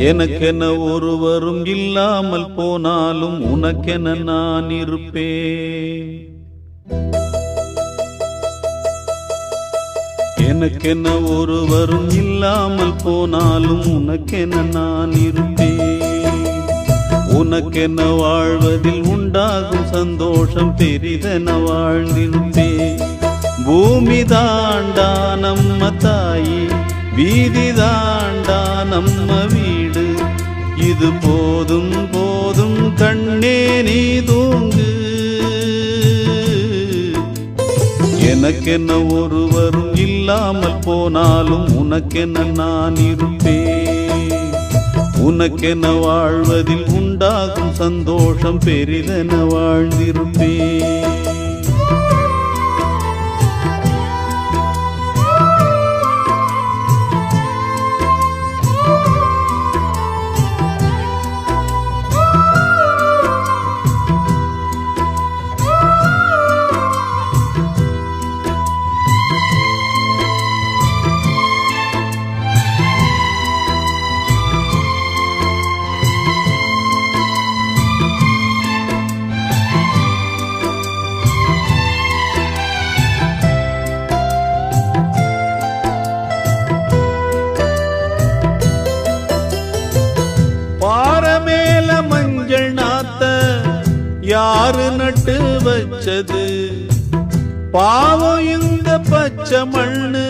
எனக்கென ஒருவரும் இல்லாமல் போனாலும் உனக்கென நான் இருப்பேன். எனக்கென ஒருவரும் இல்லாமல் போனாலும் உனக்கென நான் இருப்பேன். உனக்கென வாழ்வதில் உண்டாகும் சந்தோஷம் பெரிதென வாழ்ந்திருப்பேன். பூமி தாண்டா நம்ம தாயி, வீதி தாண்டா நம்ம வீடு. இது போதும் போதும் கண்ணே நீ தூங்கு. எனக்கென்ன ஒருவரும் இல்லாமல் போனாலும் உனக்கென்ன நான் இருப்பேன். உனக்கென வாழ்வதில் உண்டாகும் சந்தோஷம் பெரிதென வாழ்ந்திருப்பேன். யாரு நட்டு வச்சது பாவம் இந்த பச்சை மண்ணு,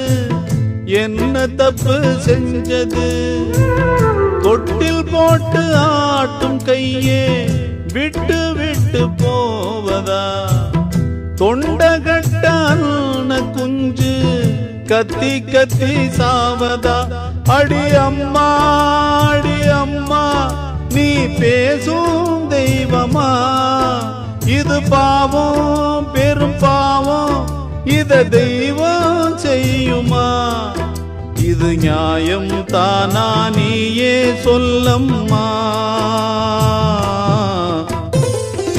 என்ன தப்பு செஞ்சது? தொட்டில் போட்டு ஆட்டும் கையே விட்டு விட்டு போவதா? தொண்டகட்டான குஞ்சு கத்தி கத்தி சாவதா? அடி அம்மா நீ பேசும் தெய்வமா? இது பாவம், பெரும் பாவம், இத தெய்வம் செய்யுமா? இது நியாயம் தானா, நீயே சொல்லம்மா.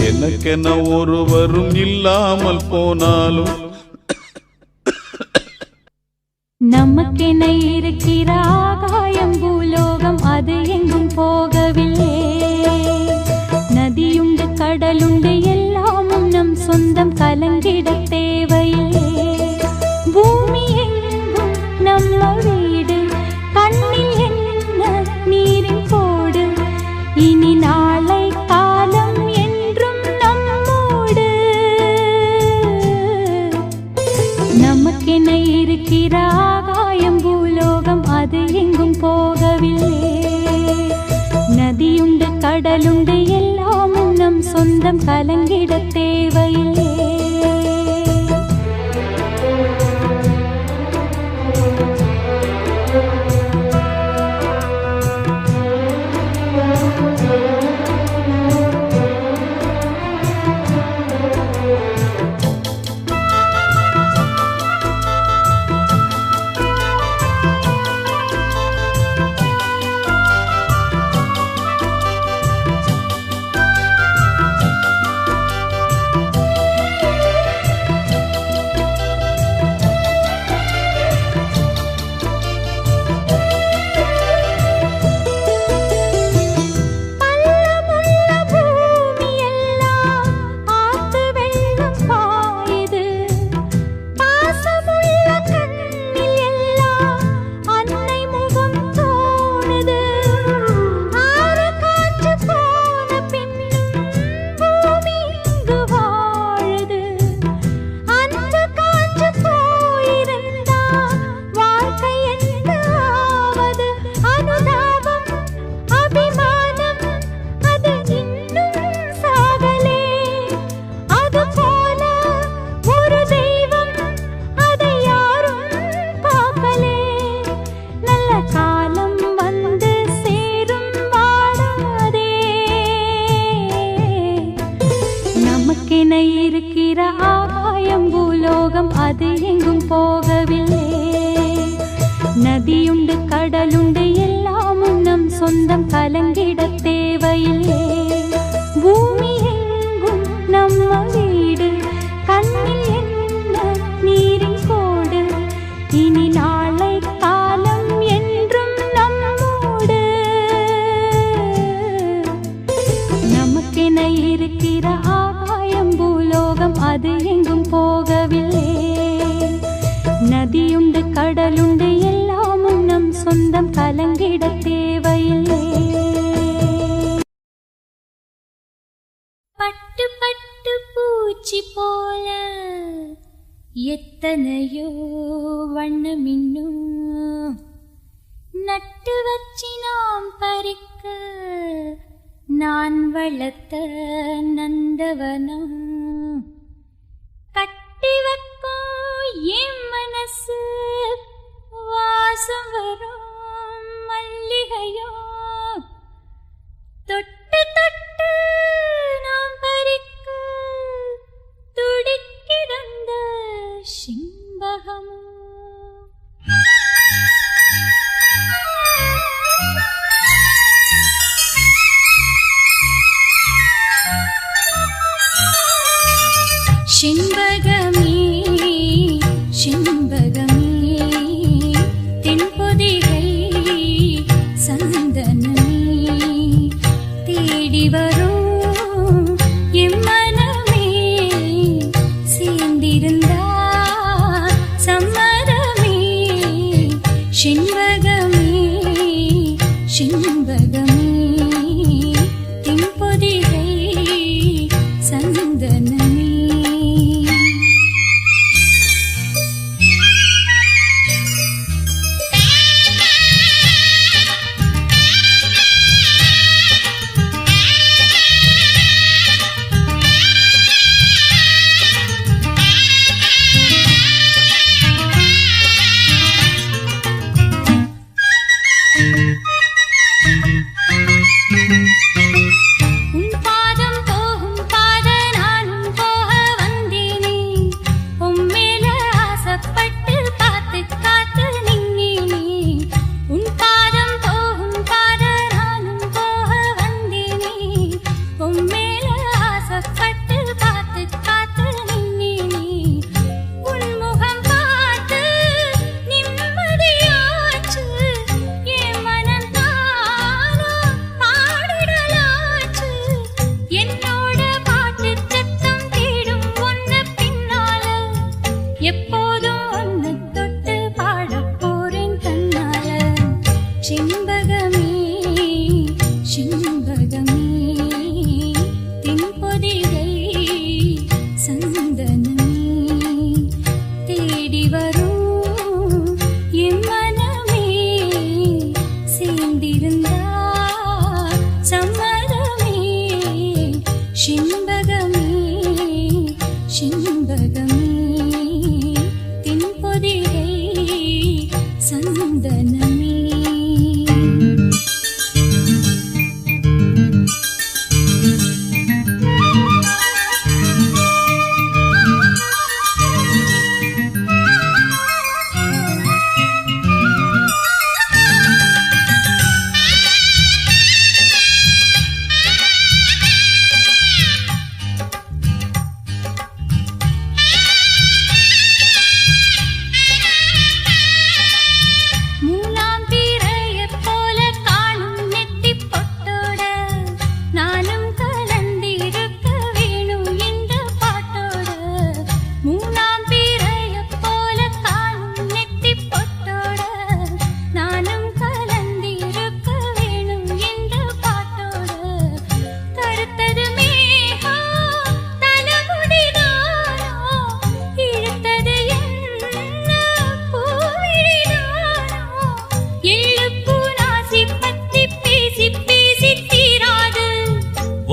எனக்கென ஒருவரும் இல்லாமல் போனாலும் நமக்கென இருக்கிற ஆகாயம் பூலோகம் அது எங்கும் போகவில்லை. நதியுண்டு கடலுண்டு எல்லாமும் நம் சொந்தம், கலங்கிட தேவையில்லை. பூமி எங்கும் நம்ம வீடு, கண்ணில் என்ன நீரின் போடு. இனி நாளை காலம் என்றும் நம்மோடு. நமக்கென இருக்கிற ஆகாயம் பூலோகம் அது எங்கும் போகவில்லை. நதியுண்டு கடலுண்டு எல்லாமும் நம் சொந்தம், கலங்கிட தேவையில்லை. இருக்கிற ஆகாயம் பூலோகம் அது எங்கும் போகவில்லை. நதியுண்டு கடலுண்டு எல்லாமும் நம் சொந்தம், கலங்கிட தேவையில்லை. பூமி எங்கும் நம்ம வீடு, கண்ணில் என்ன நீரின் கோடு. இனி நாளை காலம் என்றும் நம்மோடு. நமக்கென இருக்கிற ஆகாயம் பூலோகம் அது எங்கும் போகவில்லை. நதியுண்டு கடலுண்டு எல்லாமும் நம் சொந்தம், கலங்கிட தேவையில்லை. பட்டு பட்டு பூச்சி போல எத்தனையோ வண்ணமின்னும் நட்டு வச்சி நாம் பறிக்க நான் வளர்த்த நந்தவனம். கட்டி வைக்கும் என் மனசு வாசம் வரும் மல்லிகையோ. தொட்டு தொட்டு நாம் பறிக்க துடிக்கிறந்த சிம்பகம். சிம்பகமே சிம்பகமே தென்பொதிகை சந்தனமே தேடி வரும் எம்மனமே. சேர்ந்திருந்தா சம்மதமே. சிம்பகமே சிம்பகமே தென்பொதிகை சந்தனமே.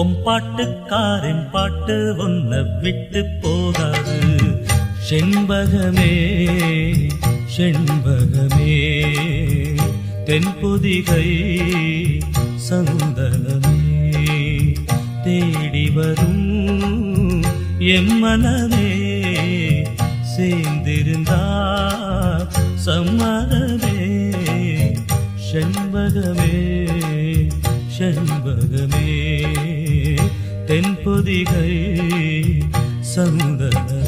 பொம்பாட்டுக்காரன் பாட்டு ஒன்ன விட்டு போகாது. செண்பகமே செண்பகமே தென்பொதிகை சந்தனமே தேடி வரும் எம்மனமே சேர்ந்திருந்தா சம்மதமே. செண்பகமே செண்பகமே தென்பொதிகை சந்தனமே.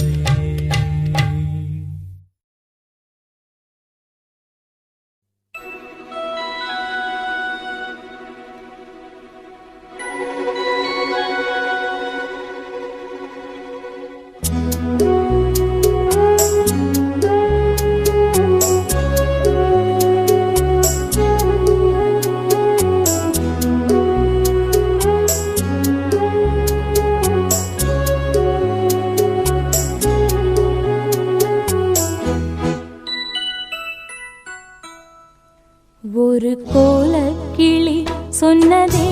ஒரு கோலக்கிளி சொன்னதே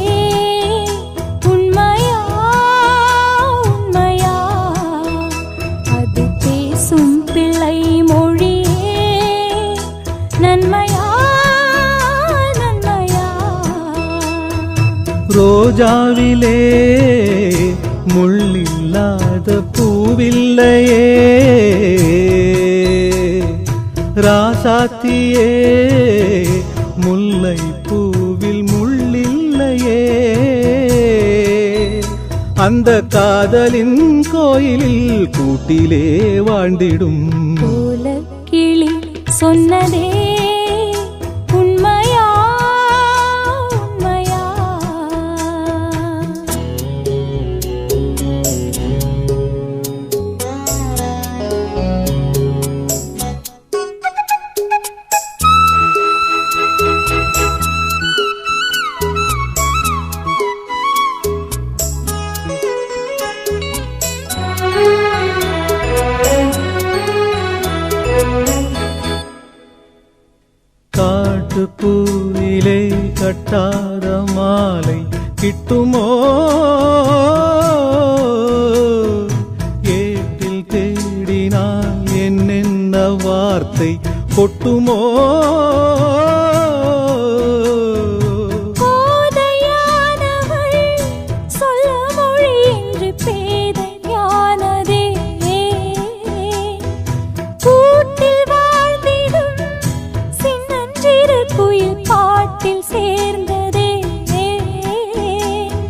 உண்மையா உண்மையா, அது பேசும் பிள்ளை மொழியே நன்மையா நன்மையா. ரோஜாவிலே முள்ளில்லாத பூவில்லையே, ராசாத்தியே முல்லை பூவில் முள்ளில்லையே. அந்த காதலின் கோயிலில் கூட்டிலே வாழ்ந்திடும் கோலக்கிளி சொன்னதே உண்மையா உண்மையா. காட்டுப்பூவிலே கட்டாத மாலை கிட்டுமோ, ஏட்டில் தேடினால் என்னென்ன வார்த்தை கொட்டுமோ.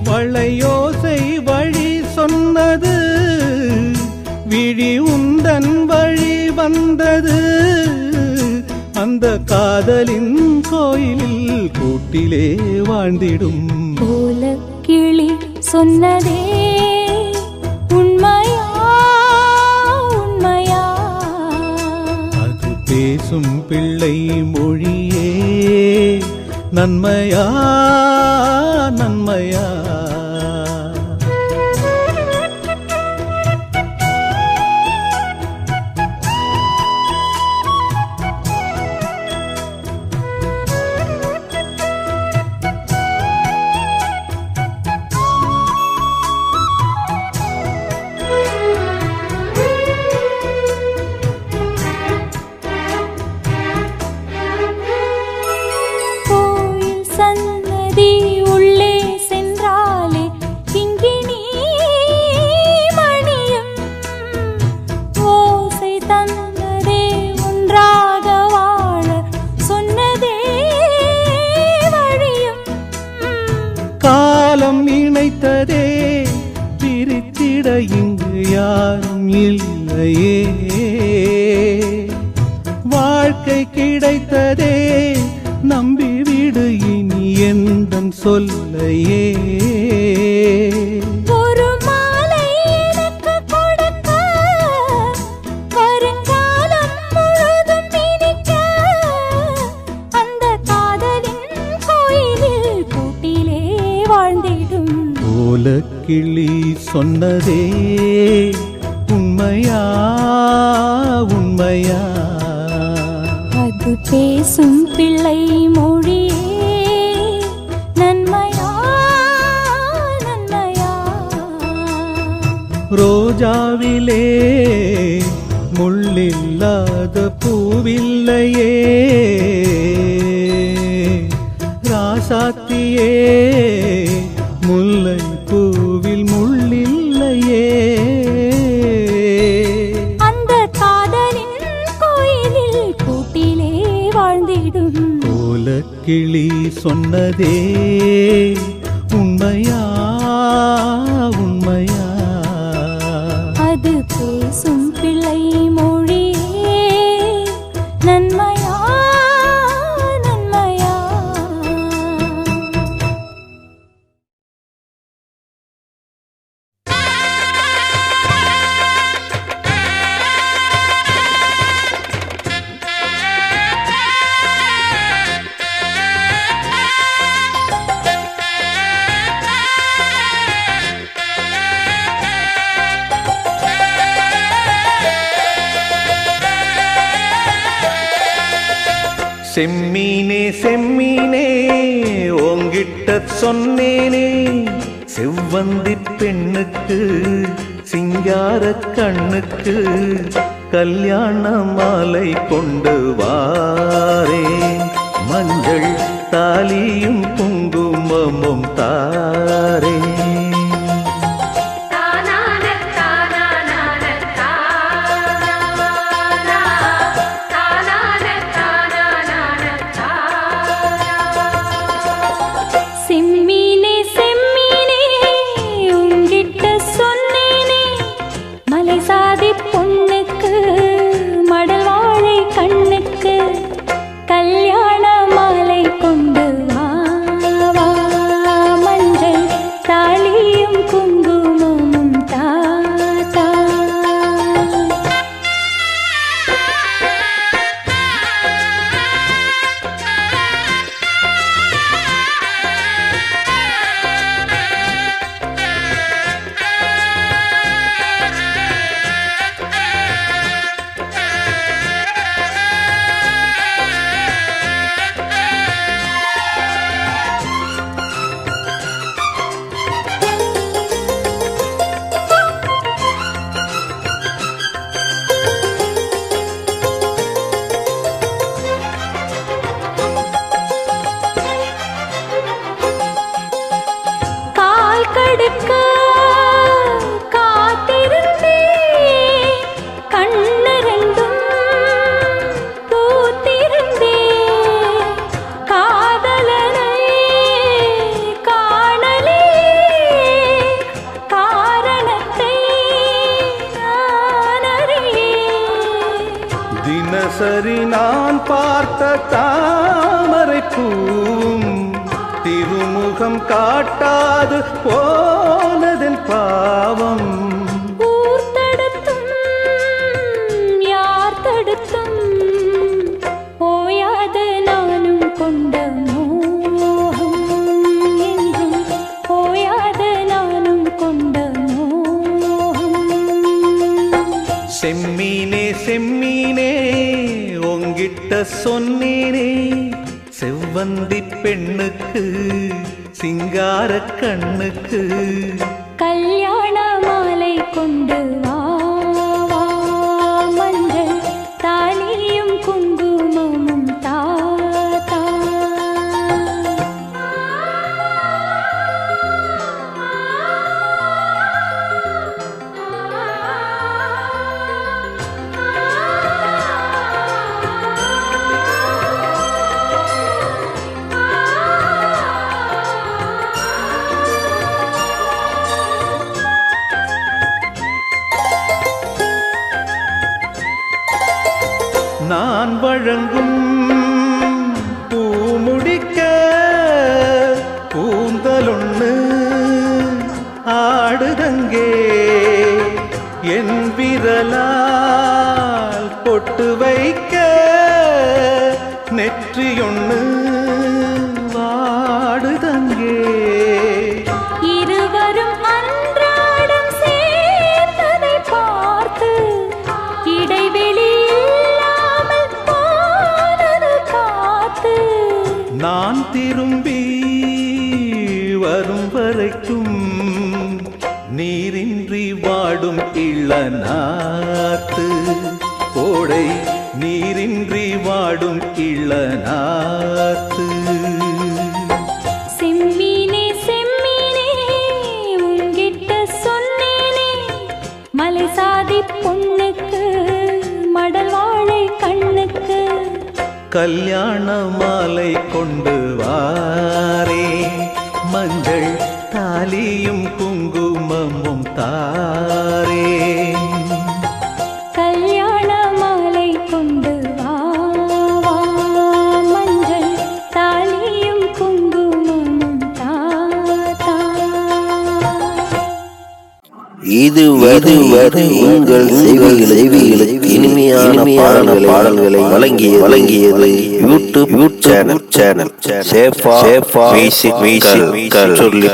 வளையோசை வழி சொன்னது, விழி உந்தன் வழி வந்தது. அந்த காதலின் கோயிலில் கூட்டிலே வாழ்ந்திடும் கோலக்கிளி சொன்னதே உண்மையா உண்மையா, அது பேசும் பிள்ளை மொழியே நன்மையா நன்மையா. காலம் இணைத்ததே பிரித்திட இங்கு யாரும் இல்லையே, வாழ்க்கை கிடைத்ததே நம்பிவிடு இனி எந்தன் சொல்லையே. கோலக்கிளி சொன்னதே உண்மையா உண்மையா, அது பேசும் பிள்ளை மொழியே நன்மையா நன்மையா. ரோஜாவிலே முள்ளில்லாத பூவில்லையே ராசாத்தியே முல்லை பூவில் முள்ளில்லையே அந்த காதலின் கோயிலில் கூட்டிலே வாழ்ந்திடும் கோலக்கிளி சொன்னதே உண்மையா உண்மையா அது பேசும் பிள்ளை மொழியே நன்மையா நன்மையா செம்மீனே செம்மீனே உங்கிட்ட சொன்னேனே செவ்வந்தி பெண்ணுக்கு சிங்கார கண்ணுக்கு கல்யாண மாலை கொண்டு வாரேன் மஞ்சள் தாலியும் குங்குமமும் தாரேன் செம்மீனே செம்மீனே உங்கிட்ட சொன்னேனே மலை சாதி பொண்ணுக்கு மடல் வாழை கண்ணுக்கு கல்யாண மாலை கொண்டு வா வா மஞ்சள் தாலியும் குங்குமமும் தாத்தா கால் கடுக்க காத்திருந்தே கண்ணு ரெண்டும் பூத்திருந்தே காதலனை காணலே காரணத்தை நான் அறியேன் தினசரி நான் பார்த்த தாமரை பூவும் திருமுகம் காட்டாது போனதன் பாவம் ஊர் தடுத்தும் யார் தடுத்தும் ஓயாத நானும் கொண்ட மோகம் என்றும் ஓயாத நானும் கொண்ட மோகம் செம்மீனே செம்மீனே உங்கிட்ட சொன்னேனே செவ்வந்தி பெண்ணுக்கு சிங்கார கண்ணுக்கு கல்யாண மாலை கொண்டு வா வா மஞ்சள் தாலியும் குங்குமமும் தாத்தா நான் வழங்கும் பூமுடிக்க பூந்தலொன்னு ஆடுதங்கே என் விரலால் பொட்டு வைக்க நெற்றியொன்னு வாடுதங்கே இருவரும் அன்றாடம் சேர்ந்ததை பார்த்து இடைவெளி இல்லாமல் போனது காத்து நான் திரும்பி வரும் வரைக்கும் நீரின்றி வாடும் இளநாத்து கோடை நீரின்றி வாடும் இளநாத்து செம்மீனே செம்மீனே உன்கிட்ட சொன்னேனே மலை சாதி பொண்ணுக்கு மடல் வாழை கண்ணுக்கு கல்யாண மாலை கொண்டு வாரே மஞ்சள் தாலியும் குங்குமமும் தாரே கல்யாண மாலை கொண்டு வா வா, மஞ்சள் தாலியும் குங்குமமும் தாத்தா. இதுவரை உங்கள் செவிகளுக்கு இனிமையான பாடல்களை வழங்கியது யூடியூப் சேனல் சேஃபா மியூசிக்கல் சொல்லி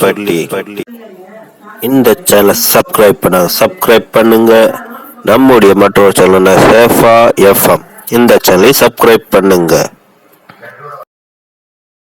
பட்டி. இந்த சேனலை சப்ஸ்கிரைப் பண்ணுங்க. நம்முடைய மற்றொரு சேனல் சேஃபா எஃப்எம். இந்த சேனலை சப்ஸ்கிரைப் பண்ணுங்க.